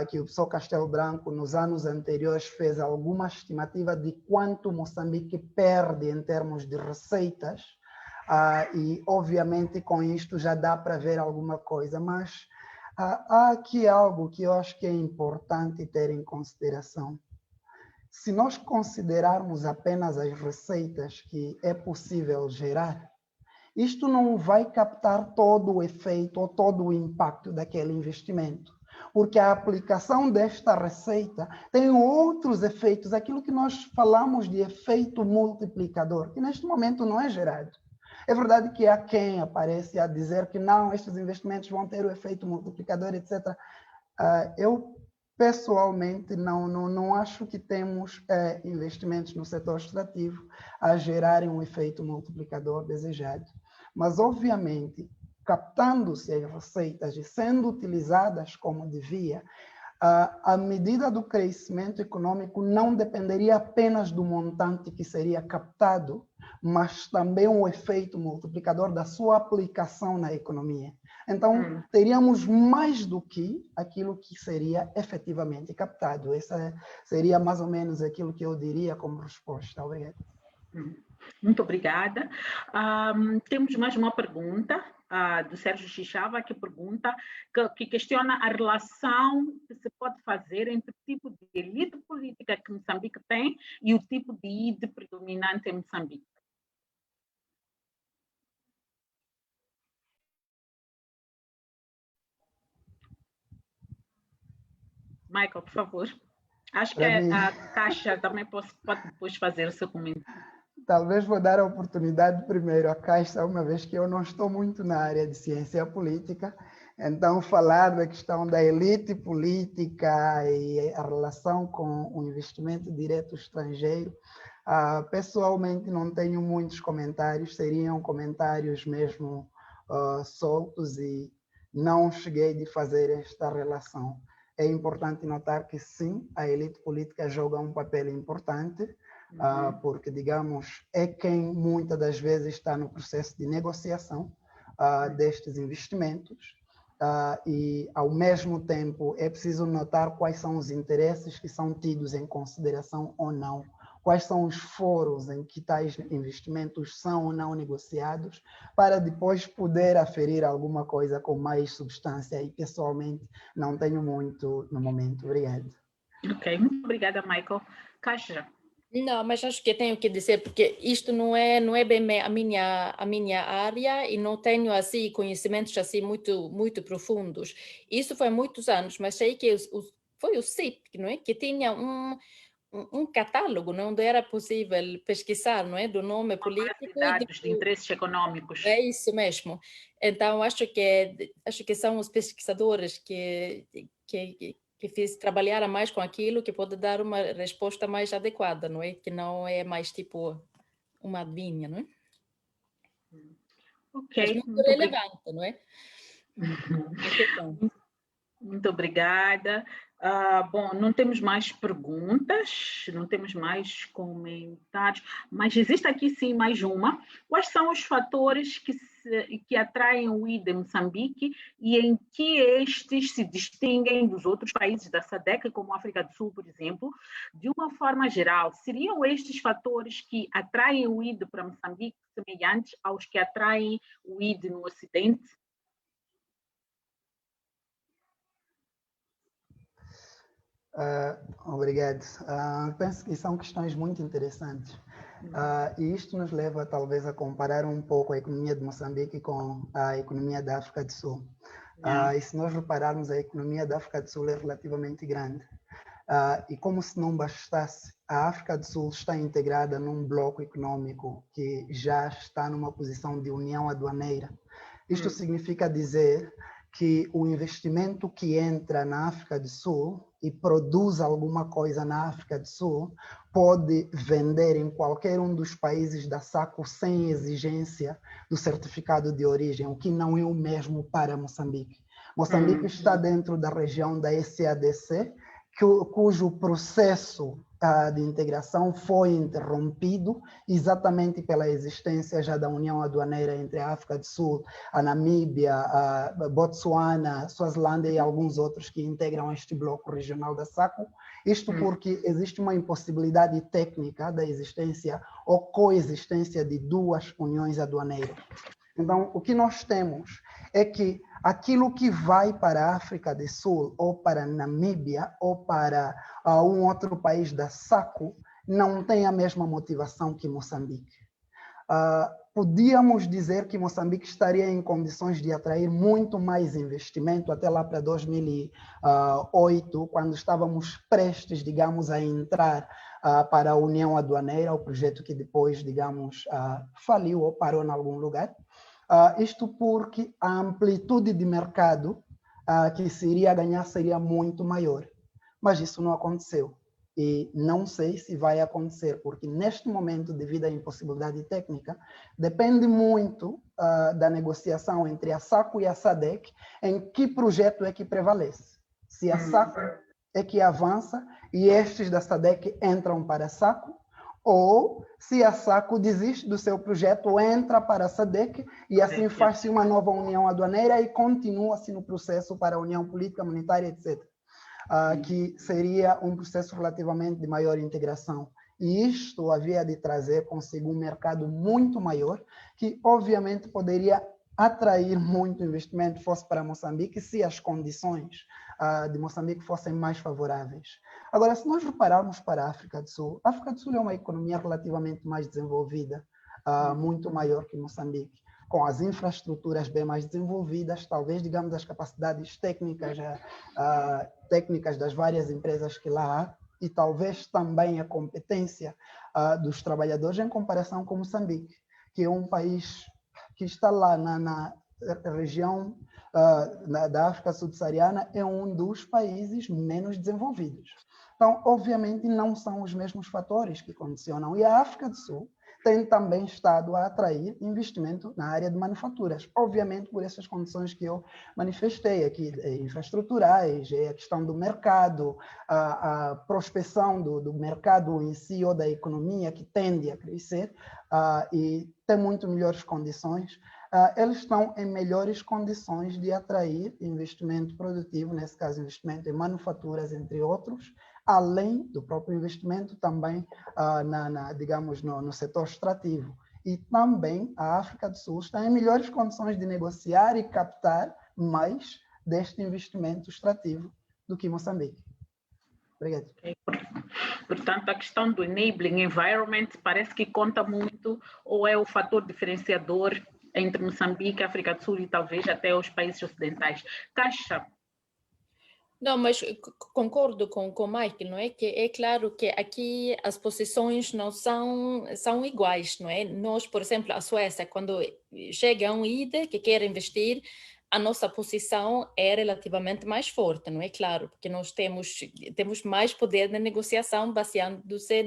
que o professor Castelo Branco, nos anos anteriores, fez alguma estimativa de quanto Moçambique perde em termos de receitas, e, obviamente, com isto já dá para ver alguma coisa, mas há aqui algo que eu acho que é importante ter em consideração. Se nós considerarmos apenas as receitas que é possível gerar, isto não vai captar todo o efeito ou todo o impacto daquele investimento, porque a aplicação desta receita tem outros efeitos, aquilo que nós falamos de efeito multiplicador, que neste momento não é gerado. É verdade que há quem aparece a dizer que não, estes investimentos vão ter o efeito multiplicador, etc. Eu pessoalmente, não acho que temos investimentos no setor extrativo a gerarem um efeito multiplicador desejado. Mas, obviamente, captando-se as receitas e sendo utilizadas como devia, a medida do crescimento econômico não dependeria apenas do montante que seria captado, mas também o efeito multiplicador da sua aplicação na economia. Então, teríamos mais do que aquilo que seria efetivamente captado. Essa seria mais ou menos aquilo que eu diria como resposta. Obrigado. Muito obrigada. Temos mais uma pergunta do Sérgio Xixava, que pergunta, que questiona a relação que se pode fazer entre o tipo de elite política que Moçambique tem e o tipo de IDE predominante em Moçambique. Michael, por favor. Acho que a Caixa também pode depois fazer o seu comentário. Talvez vou dar a oportunidade primeiro à Caixa, uma vez que eu não estou muito na área de ciência política, então falar da questão da elite política e a relação com o investimento direto estrangeiro, pessoalmente não tenho muitos comentários, seriam comentários mesmo soltos e não cheguei de fazer esta relação. É importante notar que sim, a elite política joga um papel importante, porque, digamos, é quem muitas das vezes está no processo de negociação destes investimentos e, ao mesmo tempo, é preciso notar quais são os interesses que são tidos em consideração ou não, quais são os foros em que tais investimentos são ou não negociados, para depois poder aferir alguma coisa com mais substância, e pessoalmente não tenho muito no momento. Obrigado. Ok, muito obrigada, Michael. Caixa. Não, mas acho que tenho que dizer, porque isto não é bem a minha área e não tenho assim conhecimentos assim muito profundos. Isso foi há muitos anos, mas sei que foi o CIP, não é? Que tinha um catálogo, não, onde era possível pesquisar, não é? Do nome político e dados de interesses econômicos. É isso mesmo. Então acho que são os pesquisadores que trabalhar mais com aquilo que pode dar uma resposta mais adequada, não é? Que não é mais tipo uma adivinha, não é? Ok. Mas muito relevante, não é? Muito obrigada. Bom, não temos mais perguntas, não temos mais comentários, mas existe aqui sim mais uma. Quais são os fatores que atraem o I de Moçambique e em que estes se distinguem dos outros países da SADC, como a África do Sul, por exemplo? De uma forma geral, seriam estes fatores que atraem o ID para Moçambique semelhantes aos que atraem o ID no Ocidente? Obrigado. Penso que são questões muito interessantes. E isto nos leva talvez a comparar um pouco a economia de Moçambique com a economia da África do Sul. E se nós repararmos, a economia da África do Sul é relativamente grande. E como se não bastasse, a África do Sul está integrada num bloco econômico que já está numa posição de união aduaneira. Isto significa dizer que o investimento que entra na África do Sul e produz alguma coisa na África do Sul pode vender em qualquer um dos países da SACU sem exigência do certificado de origem, o que não é o mesmo para Moçambique. Moçambique está dentro da região da SADC, cujo processo de integração foi interrompido exatamente pela existência já da União Aduaneira entre a África do Sul, a Namíbia, a Botsuana, Suazilândia e alguns outros que integram este bloco regional da SACU. Isto porque existe uma impossibilidade técnica da existência ou coexistência de duas uniões aduaneiras. Então, o que nós temos é que aquilo que vai para a África do Sul, ou para a Namíbia, ou para um outro país da SACU, não tem a mesma motivação que Moçambique. Podíamos dizer que Moçambique estaria em condições de atrair muito mais investimento até lá para 2008, quando estávamos prestes, digamos, a entrar para a União Aduaneira, o projeto que depois, digamos, faliu ou parou em algum lugar. Isto porque a amplitude de mercado que se iria ganhar seria muito maior. Mas isso não aconteceu. E não sei se vai acontecer, porque neste momento, devido à impossibilidade técnica, depende muito da negociação entre a SACU e a SADC em que projeto é que prevalece. Se a SACU é que avança e estes da SADC entram para a SACU, ou se a SACU desiste do seu projeto, entra para a SADC e assim faz-se uma nova união aduaneira e continua-se no processo para a união política, monetária, etc. Que seria um processo relativamente de maior integração. E isto havia de trazer consigo um mercado muito maior, que obviamente poderia atrair muito investimento, fosse para Moçambique, se as condições de Moçambique fossem mais favoráveis. Agora, se nós repararmos para a África do Sul é uma economia relativamente mais desenvolvida, muito maior que Moçambique, com as infraestruturas bem mais desenvolvidas, talvez, digamos, as capacidades técnicas das várias empresas que lá há, e talvez também a competência dos trabalhadores em comparação com Moçambique, que é um país que está lá na região da África subsaariana, é um dos países menos desenvolvidos. Então, obviamente, não são os mesmos fatores que condicionam. E a África do Sul tem também estado a atrair investimento na área de manufaturas, obviamente por essas condições que eu manifestei aqui, infraestruturais, a questão do mercado, a prospecção do mercado em si ou da economia que tende a crescer e tem muito melhores condições. Eles estão em melhores condições de atrair investimento produtivo, nesse caso investimento em manufaturas, entre outros, além do próprio investimento também, digamos, no setor extrativo. E também a África do Sul está em melhores condições de negociar e captar mais deste investimento extrativo do que Moçambique. Obrigado. Portanto, a questão do enabling environment parece que conta muito, ou é o fator diferenciador entre Moçambique, África do Sul e talvez até os países ocidentais. Caixa. Não, mas concordo com o Michael, não é? Que é claro que aqui as posições não são iguais, não é? Nós, por exemplo, a Suécia, quando chega um ID que quer investir, a nossa posição é relativamente mais forte, não é? Claro, porque nós temos mais poder de negociação baseando-se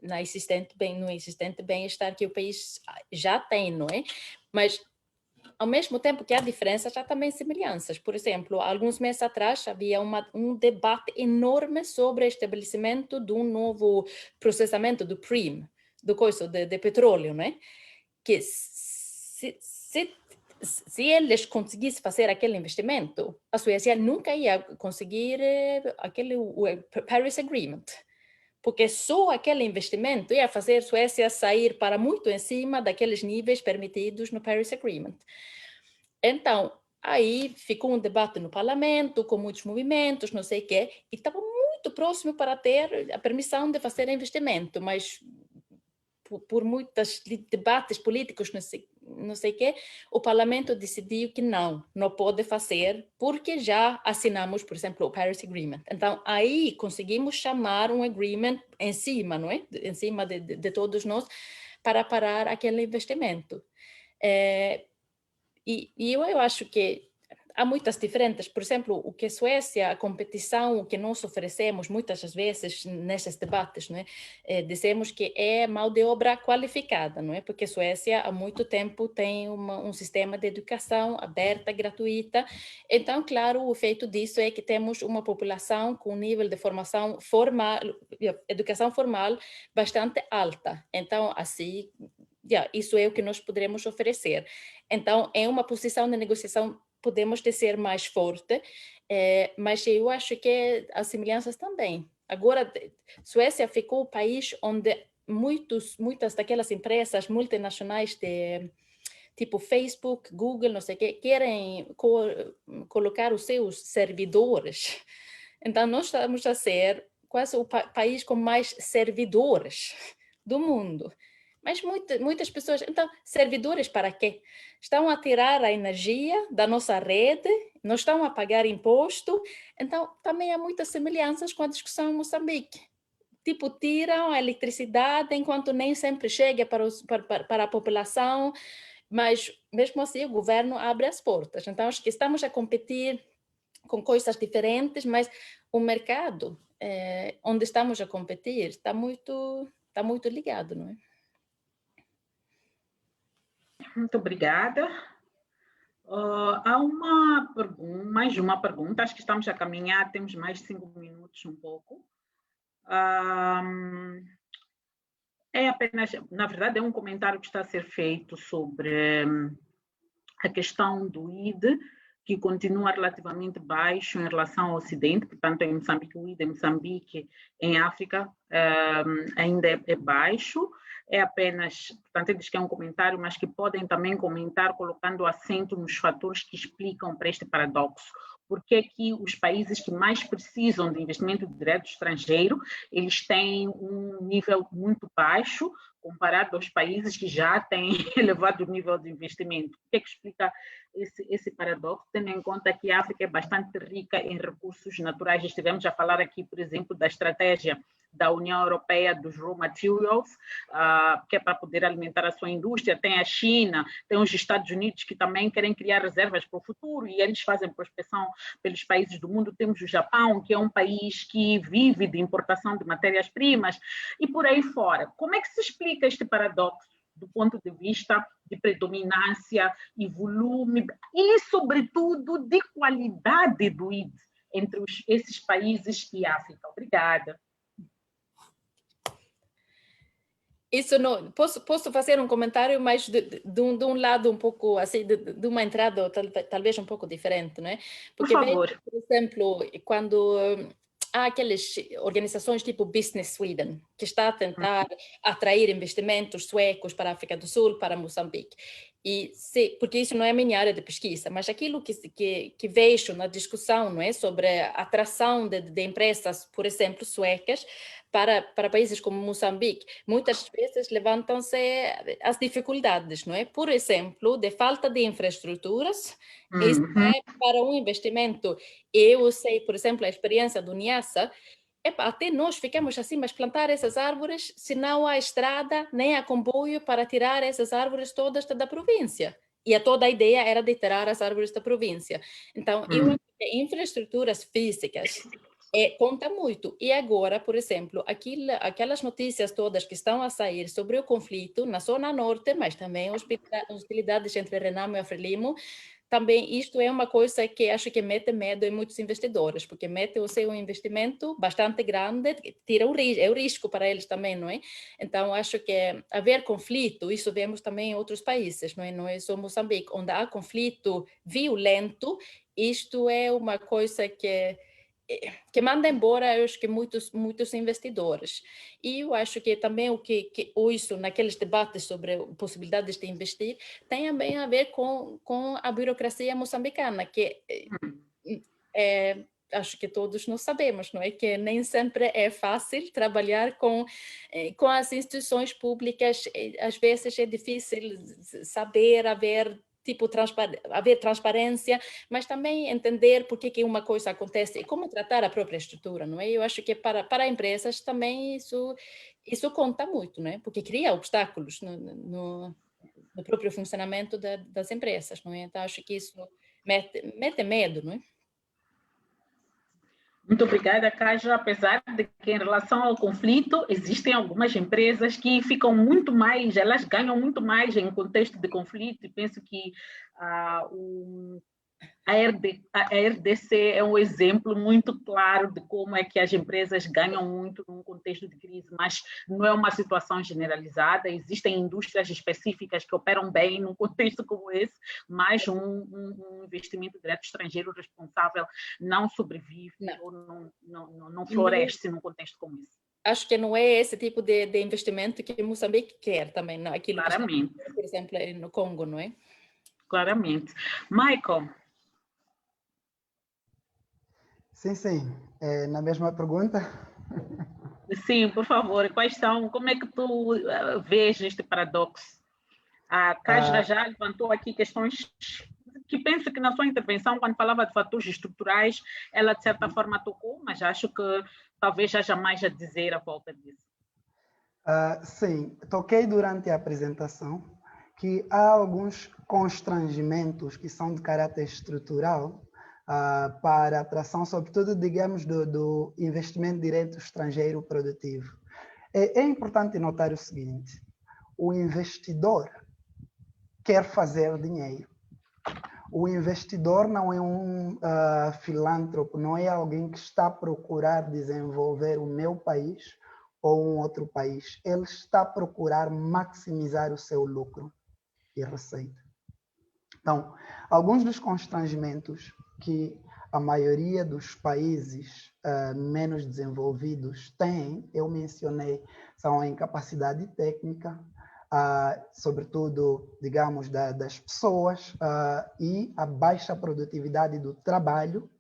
no existente bem-estar que o país já tem, não é? Mas ao mesmo tempo que há diferenças, há também semelhanças. Por exemplo, alguns meses atrás havia um debate enorme sobre o estabelecimento de um novo processamento do PRIM, do coisa de petróleo, né? Que se eles conseguissem fazer aquele investimento, a Suécia nunca ia conseguir o Paris Agreement, porque só aquele investimento ia fazer a Suécia sair para muito em cima daqueles níveis permitidos no Paris Agreement. Então, aí ficou um debate no parlamento, com muitos movimentos, não sei o quê, e estava muito próximo para ter a permissão de fazer investimento, mas por muitos debates políticos, não sei o quê, o parlamento decidiu que não pode fazer, porque já assinamos, por exemplo, o Paris Agreement. Então, aí conseguimos chamar um agreement em cima, não é? Em cima de todos nós, para parar aquele investimento. E eu acho que há muitas diferentes. Por exemplo, o que a Suécia, a competição, o que nós oferecemos muitas vezes nesses debates, não é? Dizemos que é mão de obra qualificada, não é? Porque a Suécia há muito tempo tem um sistema de educação aberta, gratuita. Então, claro, o efeito disso é que temos uma população com um nível de formação formal, educação formal bastante alta. Então, assim, isso é o que nós poderemos oferecer. Então, é uma posição de negociação, podemos dizer, mais forte, mas eu acho que as semelhanças também. Agora, Suécia ficou o país onde muitas daquelas empresas multinacionais tipo Facebook, Google, não sei o que, querem colocar os seus servidores. Então, nós estamos a ser quase o país com mais servidores do mundo. Mas muitas pessoas, então, servidores para quê? Estão a tirar a energia da nossa rede, não estão a pagar imposto, então também há muitas semelhanças com a discussão em Moçambique. Tipo, tiram a eletricidade enquanto nem sempre chega para a população, mas mesmo assim o governo abre as portas. Então, acho que estamos a competir com coisas diferentes, mas o mercado onde estamos a competir está muito ligado, não é? Muito obrigada. Há mais uma pergunta, acho que estamos a caminhar, temos mais 5 minutos, um pouco. É apenas, na verdade, é um comentário que está a ser feito sobre a questão do ID, que continua relativamente baixo em relação ao Ocidente, portanto, em Moçambique, o ID em Moçambique, em África, ainda é baixo. É apenas, portanto, eles que é um comentário, mas que podem também comentar colocando acento nos fatores que explicam para este paradoxo. Porque é que os países que mais precisam de investimento direto estrangeiro, eles têm um nível muito baixo, comparado aos países que já têm elevado nível de investimento. O que é que explica esse paradoxo, tendo em conta que a África é bastante rica em recursos naturais? Estivemos a falar aqui, por exemplo, da estratégia da União Europeia dos raw materials, que é para poder alimentar a sua indústria. Tem a China, tem os Estados Unidos que também querem criar reservas para o futuro e eles fazem prospecção pelos países do mundo. Temos o Japão, que é um país que vive de importação de matérias-primas e por aí fora. Como é que se explica este paradoxo do ponto de vista de predominância e volume e, sobretudo, de qualidade do ID entre esses países e África? Obrigada. Isso não posso fazer um comentário, mas de um lado um pouco assim, de uma entrada talvez um pouco diferente, não é? Porque, por favor. por exemplo, quando há aquelas organizações tipo Business Sweden, que está a tentar atrair investimentos suecos para a África do Sul, para Moçambique. Porque isso não é a minha área de pesquisa, mas aquilo que vejo na discussão, não é, sobre a atração de empresas, por exemplo, suecas, para países como Moçambique, muitas vezes levantam-se as dificuldades, não é? Por exemplo, de falta de infraestruturas. Isso é para um investimento. Eu sei, por exemplo, a experiência do Niassa. Até nós ficamos assim, mas plantar essas árvores, se não há estrada, nem há comboio para tirar essas árvores todas da província. E toda a ideia era de tirar as árvores da província. Então, eu acho que infraestruturas físicas conta muito. E agora, por exemplo, aquelas notícias todas que estão a sair sobre o conflito na zona norte, mas também hostilidades entre Renamo e Frelimo, também isto é uma coisa que acho que mete medo em muitos investidores, porque mete o seu investimento bastante grande, tira é o risco para eles também, não é? Então, acho que haver conflito, isso vemos também em outros países, não é só Moçambique, onde há conflito violento, isto é uma coisa que manda embora, eu acho que muitos investidores. E eu acho que também o que ouço naqueles debates sobre possibilidades de investir tem também a ver com a burocracia moçambicana, que acho que todos nós sabemos, não é? Que nem sempre é fácil trabalhar com as instituições públicas, às vezes é difícil saber haver transparência, mas também entender por que uma coisa acontece e como tratar a própria estrutura, não é? Eu acho que para empresas também isso conta muito, não é? Porque cria obstáculos no próprio funcionamento das empresas, não é? Então, acho que isso mete medo, não é? Muito obrigada, Kaja. Apesar de que, em relação ao conflito, existem algumas empresas que ficam muito mais, elas ganham muito mais em contexto de conflito, e penso que a RDC é um exemplo muito claro de como é que as empresas ganham muito num contexto de crise, mas não é uma situação generalizada. Existem indústrias específicas que operam bem num contexto como esse, mas um investimento direto estrangeiro responsável não sobrevive ou não floresce num contexto como esse. Acho que não é esse tipo de investimento que Moçambique quer também, não? Aquilo claramente. Que está, por exemplo, no Congo, não é? Claramente. Michael. Sim. Na mesma pergunta? Sim, por favor. Como é que tu vês este paradoxo? A Kaja já levantou aqui questões que penso que na sua intervenção, quando falava de fatores estruturais, ela de certa forma tocou, mas acho que talvez haja mais a dizer à volta disso. Sim, toquei durante a apresentação que há alguns constrangimentos que são de caráter estrutural para a atração, sobretudo, digamos, do investimento direto estrangeiro produtivo. É importante notar o seguinte: o investidor quer fazer dinheiro. O investidor não é um filântropo, não é alguém que está a procurar desenvolver o meu país ou um outro país. Ele está a procurar maximizar o seu lucro e receita. Então, alguns dos constrangimentos que a maioria dos países menos desenvolvidos têm, eu mencionei, são a incapacidade técnica, sobretudo, digamos, das pessoas, e a baixa produtividade do trabalho,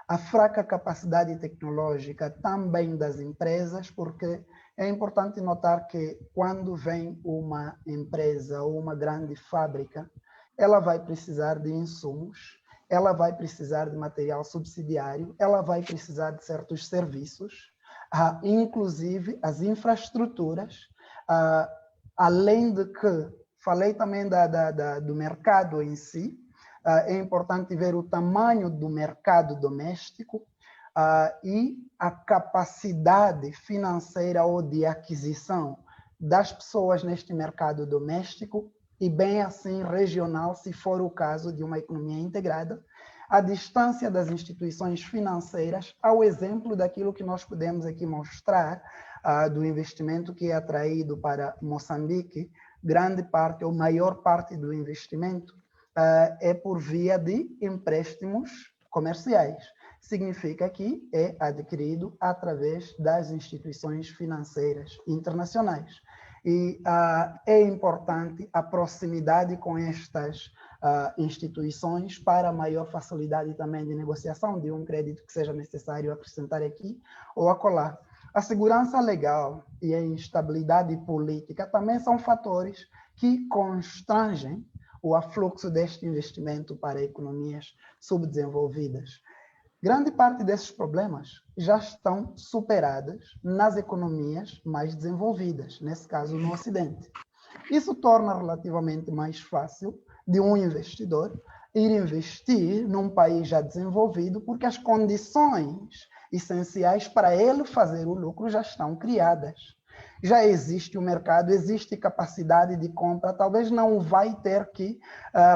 a fraca capacidade tecnológica também das empresas, porque é importante notar que quando vem uma empresa ou uma grande fábrica, ela vai precisar de insumos, ela vai precisar de material subsidiário, ela vai precisar de certos serviços, inclusive as infraestruturas, além de que, falei também do mercado em si, é importante ver o tamanho do mercado doméstico e a capacidade financeira ou de aquisição das pessoas neste mercado doméstico e bem assim regional, se for o caso de uma economia integrada, a distância das instituições financeiras, ao exemplo daquilo que nós podemos aqui mostrar do investimento que é atraído para Moçambique, grande parte ou maior parte do investimento é por via de empréstimos comerciais. Significa que é adquirido através das instituições financeiras internacionais. E é importante a proximidade com estas instituições para maior facilidade também de negociação de um crédito que seja necessário acrescentar aqui ou acolá. A segurança legal e a instabilidade política também são fatores que constrangem o afluxo deste investimento para economias subdesenvolvidas. Grande parte desses problemas já estão superados nas economias mais desenvolvidas, nesse caso no Ocidente. Isso torna relativamente mais fácil de um investidor ir investir num país já desenvolvido, porque as condições essenciais para ele fazer o lucro já estão criadas. Já existe o mercado, existe capacidade de compra, talvez não vai ter que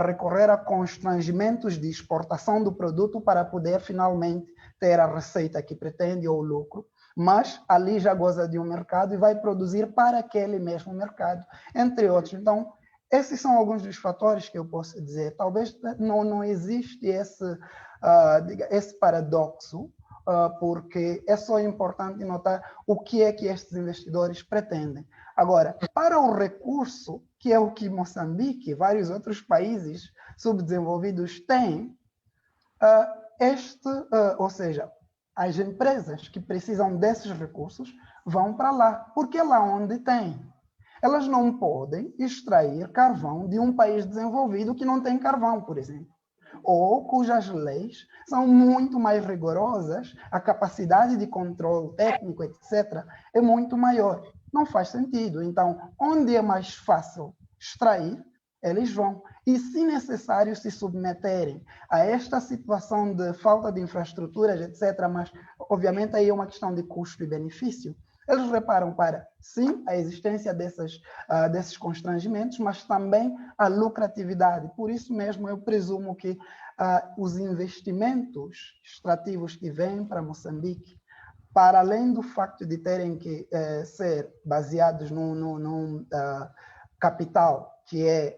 recorrer a constrangimentos de exportação do produto para poder finalmente ter a receita que pretende ou o lucro, mas ali já goza de um mercado e vai produzir para aquele mesmo mercado, entre outros. Então, esses são alguns dos fatores que eu posso dizer. Talvez não existe esse paradoxo, porque é só importante notar o que é que estes investidores pretendem. Agora, para o recurso, que é o que Moçambique e vários outros países subdesenvolvidos têm, ou seja, as empresas que precisam desses recursos vão para lá, porque é lá onde tem. Elas não podem extrair carvão de um país desenvolvido que não tem carvão, por exemplo, ou cujas leis são muito mais rigorosas, a capacidade de controle técnico, etc., é muito maior. Não faz sentido. Então, onde é mais fácil extrair, eles vão. E, se necessário, se submeterem a esta situação de falta de infraestruturas, etc., mas, obviamente, aí é uma questão de custo e benefício, eles reparam para, sim, a existência desses constrangimentos, mas também a lucratividade. Por isso mesmo, eu presumo que os investimentos extrativos que vêm para Moçambique, para além do facto de terem que ser baseados num capital que é,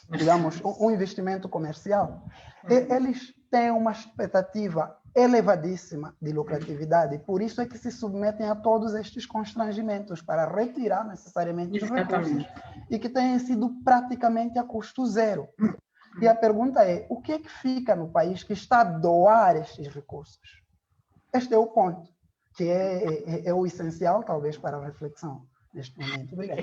digamos, um investimento comercial, eles têm uma expectativa elevadíssima de lucratividade, por isso é que se submetem a todos estes constrangimentos para retirar necessariamente os recursos e que têm sido praticamente a custo zero. E a pergunta é, o que é que fica no país que está a doar estes recursos? Este é o ponto, que é o essencial, talvez, para a reflexão neste momento. Obrigado.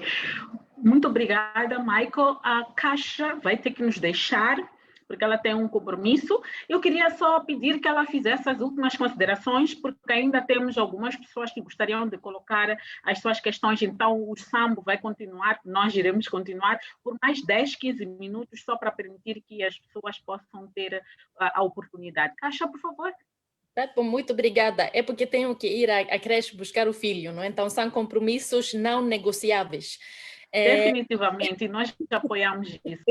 Muito obrigada, Michael. A Caixa vai ter que nos deixar, porque ela tem um compromisso. Eu queria só pedir que ela fizesse as últimas considerações, porque ainda temos algumas pessoas que gostariam de colocar as suas questões. Então, o Sambo vai continuar, nós iremos continuar por mais 10, 15 minutos, só para permitir que as pessoas possam ter a oportunidade. Caixa, por favor. Bom, muito obrigada. É porque tenho que ir à creche buscar o filho, não é? Então, são compromissos não negociáveis. Definitivamente, nós apoiamos isso.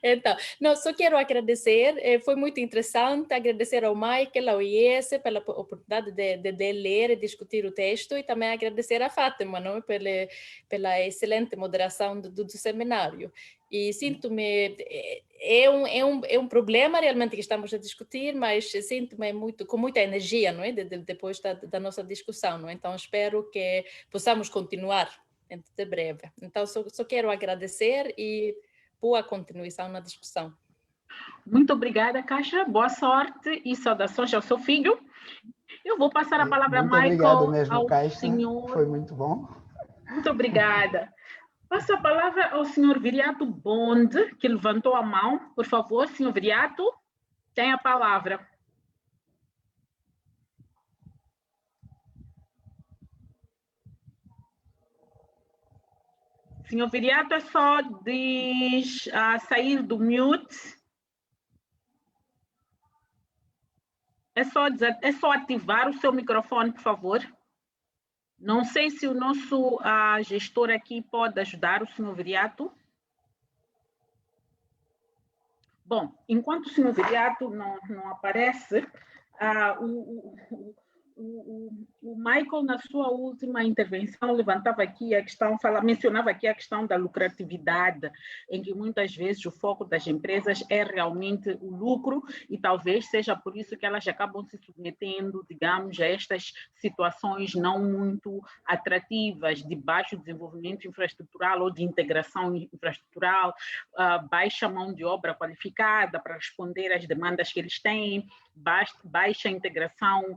Então, não, só quero agradecer, foi muito interessante, agradecer ao Michael, ao IES, pela oportunidade de ler e discutir o texto, e também agradecer a Fátima, não, pela excelente moderação do seminário. E sinto-me, é um problema realmente que estamos a discutir, mas sinto-me com muita energia, não é? Depois da nossa discussão, não é? Então espero que possamos continuar de breve. Então só quero agradecer e boa continuação na discussão. Muito obrigada, Caixa. Boa sorte e saudações ao seu filho. Eu vou passar a palavra a Michael. Muito obrigado mesmo, ao Caixa. senhor. Foi muito bom. Muito obrigada. Passo a palavra ao senhor Viriato Bonde, que levantou a mão. Por favor, senhor Viriato, tem a palavra. Senhor Viriato, é só sair do mute. É só ativar o seu microfone, por favor. Não sei se o nosso gestor aqui pode ajudar o senhor Viriato. Bom, enquanto o senhor Viriato não aparece, o Michael, na sua última intervenção, levantava aqui a questão, mencionava aqui a questão da lucratividade, em que muitas vezes o foco das empresas é realmente o lucro e talvez seja por isso que elas acabam se submetendo, digamos, a estas situações não muito atrativas de baixo desenvolvimento infraestrutural ou de integração infraestrutural, baixa mão de obra qualificada para responder às demandas que eles têm, baixa integração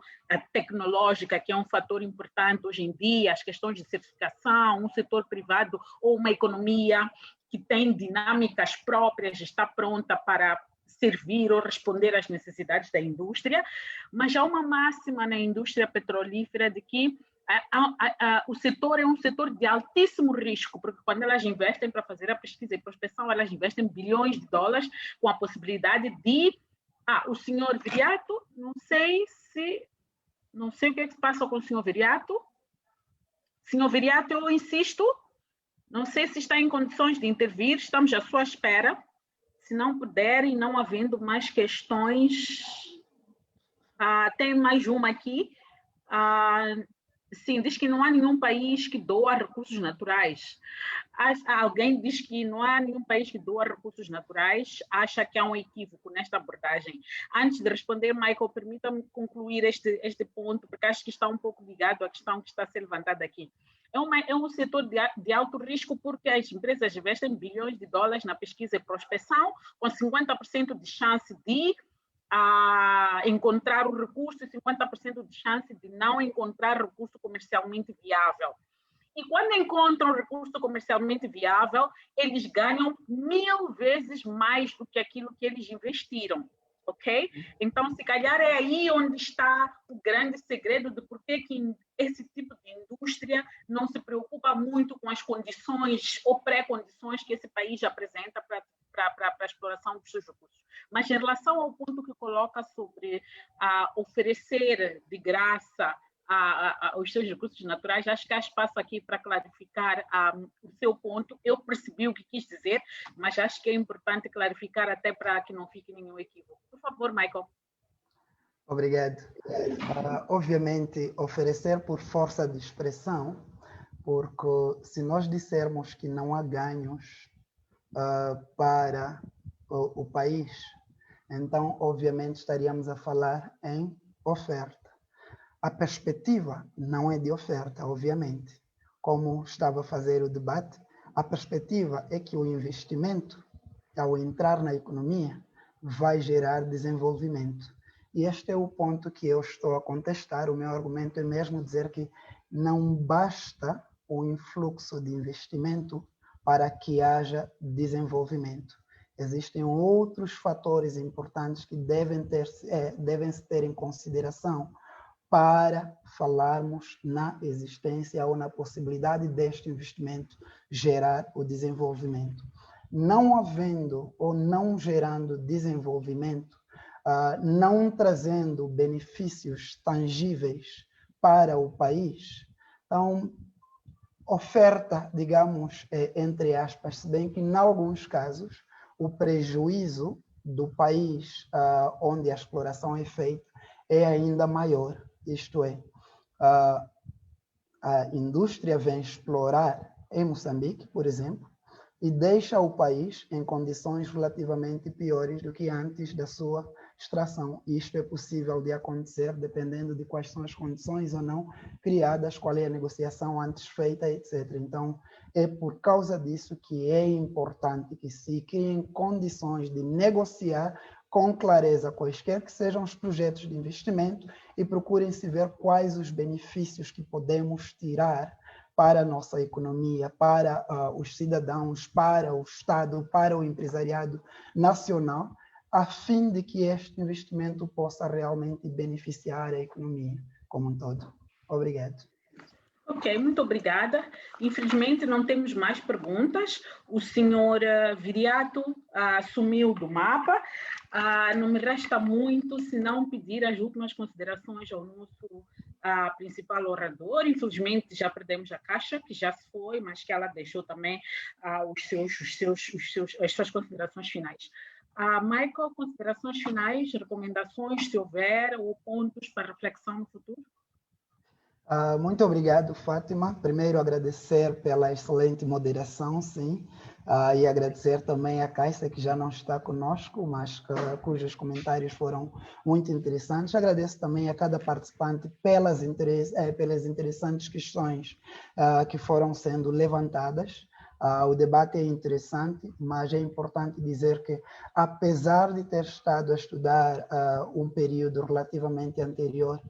tecnológica, que é um fator importante hoje em dia, as questões de certificação, um setor privado ou uma economia que tem dinâmicas próprias, está pronta para servir ou responder às necessidades da indústria, mas há uma máxima na indústria petrolífera de que o setor é um setor de altíssimo risco, porque quando elas investem para fazer a pesquisa e prospecção, elas investem bilhões de dólares com a possibilidade de... o senhor Viriato, não sei o que é que se passa com o senhor Viriato. Senhor Viriato, eu insisto, não sei se está em condições de intervir, estamos à sua espera. Se não puder e não havendo mais questões, tem mais uma aqui. Sim, diz que não há nenhum país que doa recursos naturais. Alguém diz que não há nenhum país que doa recursos naturais, acha que há um equívoco nesta abordagem. Antes de responder, Michael, permita-me concluir este ponto, porque acho que está um pouco ligado à questão que está a ser levantada aqui. É um setor de alto risco porque as empresas investem bilhões de dólares na pesquisa e prospecção, com 50% de chance de encontrar o recurso e 50% de chance de não encontrar recurso comercialmente viável. E quando encontram recurso comercialmente viável, eles ganham 1000 vezes mais do que aquilo que eles investiram, ok? Então, se calhar é aí onde está o grande segredo de por que esse tipo de indústria não se preocupa muito com as condições ou pré-condições que esse país apresenta para a exploração dos seus recursos. Mas em relação ao ponto que coloca sobre oferecer de graça os seus recursos naturais, acho que há espaço aqui para clarificar o seu ponto. Eu percebi o que quis dizer, mas acho que é importante clarificar até para que não fique nenhum equívoco. Por favor, Michael. Obrigado. Obviamente, oferecer por força de expressão, porque se nós dissermos que não há ganhos para o país, então, obviamente, estaríamos a falar em oferta. A perspectiva não é de oferta, obviamente. Como estava a fazer o debate, a perspectiva é que o investimento, ao entrar na economia, vai gerar desenvolvimento. E este é o ponto que eu estou a contestar. O meu argumento é mesmo dizer que não basta o influxo de investimento para que haja desenvolvimento. Existem outros fatores importantes que devem se ter em consideração para falarmos na existência ou na possibilidade deste investimento gerar o desenvolvimento. Não havendo ou não gerando desenvolvimento, não trazendo benefícios tangíveis para o país, então, oferta, digamos, entre aspas, se bem que, em alguns casos, o prejuízo do país onde a exploração é feita é ainda maior. Isto é, a indústria vem explorar em Moçambique, por exemplo, e deixa o país em condições relativamente piores do que antes da sua extração. E isto é possível de acontecer dependendo de quais são as condições ou não criadas, qual é a negociação antes feita, etc. Então, é por causa disso que é importante que se criem condições de negociar com clareza quaisquer que sejam os projetos de investimento e procurem-se ver quais os benefícios que podemos tirar para a nossa economia, para os cidadãos, para o Estado, para o empresariado nacional, a fim de que este investimento possa realmente beneficiar a economia como um todo. Obrigado. Ok, muito obrigada. Infelizmente não temos mais perguntas. O senhor Viriato sumiu do mapa. Não me resta muito, senão pedir as últimas considerações ao nosso principal orador. Infelizmente já perdemos a Caixa, que já se foi, mas que ela deixou também as suas considerações finais. Michael, considerações finais, recomendações, se houver, ou pontos para reflexão no futuro? Muito obrigado, Fátima. Primeiro, agradecer pela excelente moderação, sim, e agradecer também a Caixa, que já não está conosco, mas cujos comentários foram muito interessantes. Agradeço também a cada participante pelas interessantes questões que foram sendo levantadas. O debate é interessante, mas é importante dizer que, apesar de ter estado a estudar um período relativamente anterior,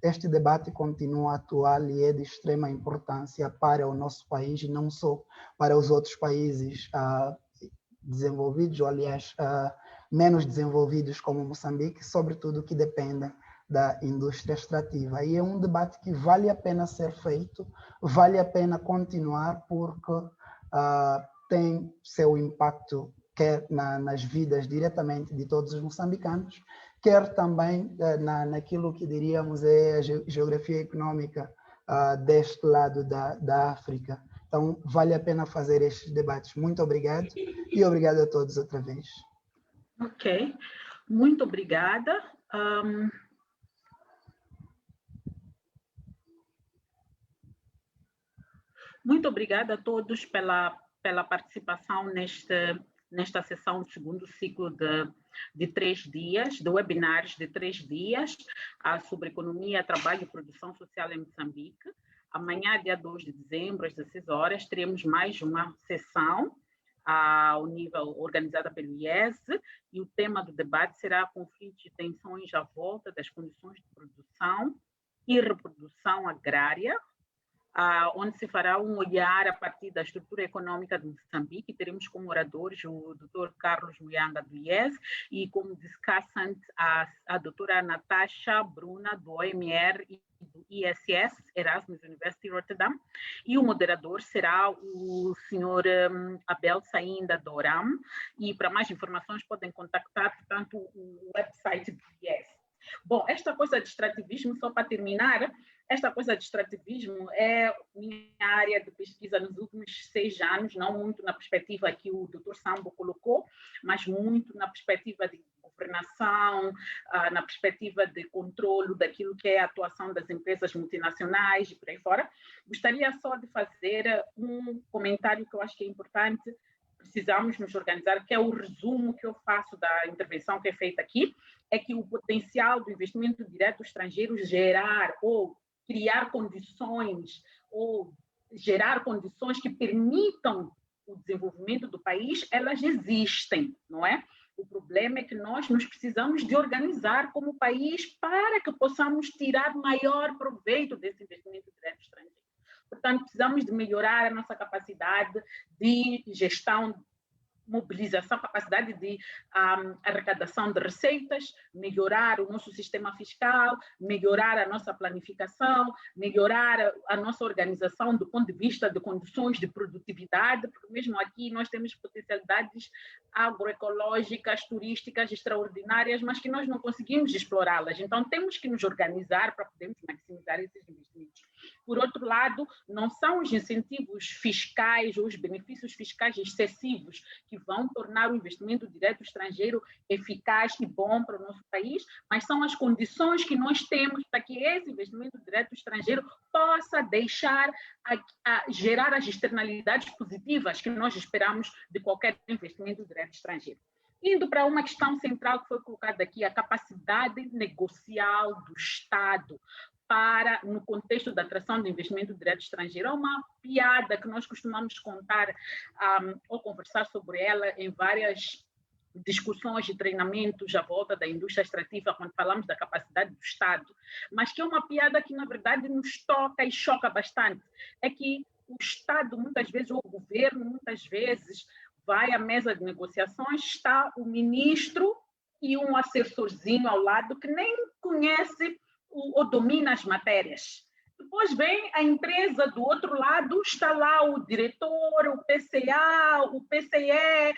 este debate continua atual e é de extrema importância para o nosso país e não só para os outros países desenvolvidos, ou aliás, menos desenvolvidos como Moçambique, sobretudo que dependem da indústria extrativa. E é um debate que vale a pena ser feito, vale a pena continuar, porque tem seu impacto quer nas vidas diretamente de todos os moçambicanos, quer também naquilo que diríamos é a geografia econômica deste lado da África. Então, vale a pena fazer estes debates. Muito obrigado e obrigado a todos outra vez. Ok, muito obrigada. Muito obrigada a todos pela participação nesta sessão do segundo ciclo de 3 dias, de webinars de 3 dias, sobre economia, trabalho e produção social em Moçambique. Amanhã, dia 2 de dezembro, às 16 horas, teremos mais uma sessão ao nível organizada pelo IES, e o tema do debate será conflitos e tensões à volta das condições de produção e reprodução agrária, onde se fará um olhar a partir da estrutura econômica de Moçambique. Teremos como oradores o Dr. Carlos Muyanga, do IES, e como discussant a doutora Natasha Bruna, do OMR e do ISS, Erasmus University Rotterdam, e o moderador será o senhor Abel Sainda, do ORAM, e para mais informações podem contactar, portanto, o website do IES. Bom, esta coisa de extrativismo, só para terminar, esta coisa de extrativismo é minha área de pesquisa nos últimos 6 anos, não muito na perspectiva que o Dr. Sambo colocou, mas muito na perspectiva de governação, na perspectiva de controle daquilo que é a atuação das empresas multinacionais e por aí fora. Gostaria só de fazer um comentário que eu acho que é importante. Precisamos nos organizar, que é o resumo que eu faço da intervenção que é feita aqui, é que o potencial do investimento direto estrangeiro gerar ou criar condições ou gerar condições que permitam o desenvolvimento do país, elas existem, não é? O problema é que nós nos precisamos de organizar como país para que possamos tirar maior proveito desse investimento direto estrangeiro. Portanto, precisamos de melhorar a nossa capacidade de gestão, mobilização, capacidade de arrecadação de receitas, melhorar o nosso sistema fiscal, melhorar a nossa planificação, melhorar a nossa organização do ponto de vista de condições de produtividade, porque mesmo aqui nós temos potencialidades agroecológicas, turísticas extraordinárias, mas que nós não conseguimos explorá-las. Então, temos que nos organizar para podermos maximizar esses investimentos. Por outro lado, não são os incentivos fiscais ou os benefícios fiscais excessivos que vão tornar o investimento direto estrangeiro eficaz e bom para o nosso país, mas são as condições que nós temos para que esse investimento direto estrangeiro possa deixar gerar as externalidades positivas que nós esperamos de qualquer investimento direto estrangeiro. Indo para uma questão central que foi colocada aqui, a capacidade negocial do Estado para, no contexto da atração de investimento direto estrangeiro. É uma piada que nós costumamos contar ou conversar sobre ela em várias discussões e treinamentos à volta da indústria extrativa, quando falamos da capacidade do Estado, mas que é uma piada que, na verdade, nos toca e choca bastante. É que o Estado, muitas vezes, ou o governo, muitas vezes, vai à mesa de negociações, está o ministro e um assessorzinho ao lado que nem conhece ou domina as matérias. Depois vem a empresa do outro lado, está lá o diretor, o PCA, o PCE,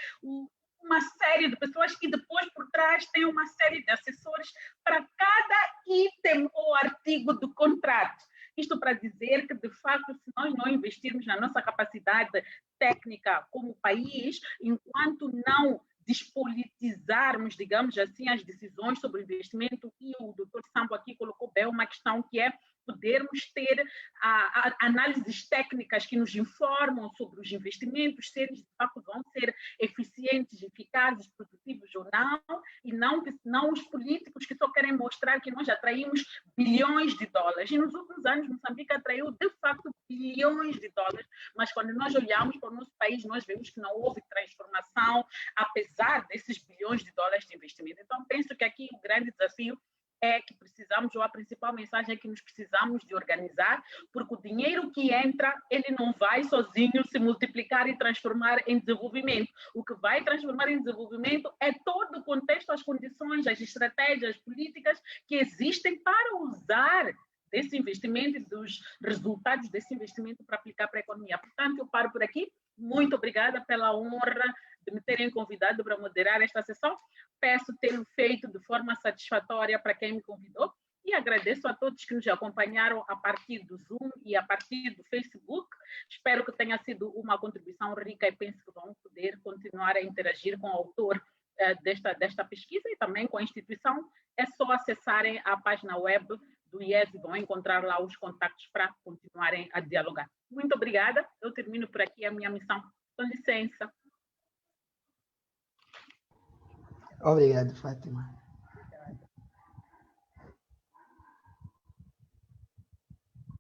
uma série de pessoas que depois por trás tem uma série de assessores para cada item ou artigo do contrato. Isto para dizer que, de facto, se nós não investirmos na nossa capacidade técnica como país, enquanto não despolitizarmos, digamos assim, as decisões sobre investimento, e o Dr. Sambo aqui colocou bem uma questão que é podermos ter análises técnicas que nos informam sobre os investimentos, se eles de facto vão ser eficientes, eficazes, produtivos ou não, e não os políticos que só querem mostrar que nós atraímos bilhões de dólares. E nos últimos anos, Moçambique atraiu de facto bilhões de dólares, mas quando nós olhamos para o nosso país, nós vemos que não houve transformação, apesar desses bilhões de dólares de investimento. Então, penso que aqui o grande desafio é que precisamos, ou a principal mensagem é que nos precisamos de organizar, porque o dinheiro que entra, ele não vai sozinho se multiplicar e transformar em desenvolvimento. O que vai transformar em desenvolvimento é todo o contexto, as condições, as estratégias, as políticas que existem para usar desse investimento e dos resultados desse investimento para aplicar para a economia. Portanto, eu paro por aqui. Muito obrigada pela honra de me terem convidado para moderar esta sessão. Peço tê-lo feito de forma satisfatória para quem me convidou e agradeço a todos que nos acompanharam a partir do Zoom e a partir do Facebook. Espero que tenha sido uma contribuição rica e penso que vão poder continuar a interagir com o autor desta pesquisa e também com a instituição. É só acessarem a página web do IES e vão encontrar lá os contatos para continuarem a dialogar. Muito obrigada. Eu termino por aqui a minha missão. Com licença. Obrigado, Fátima.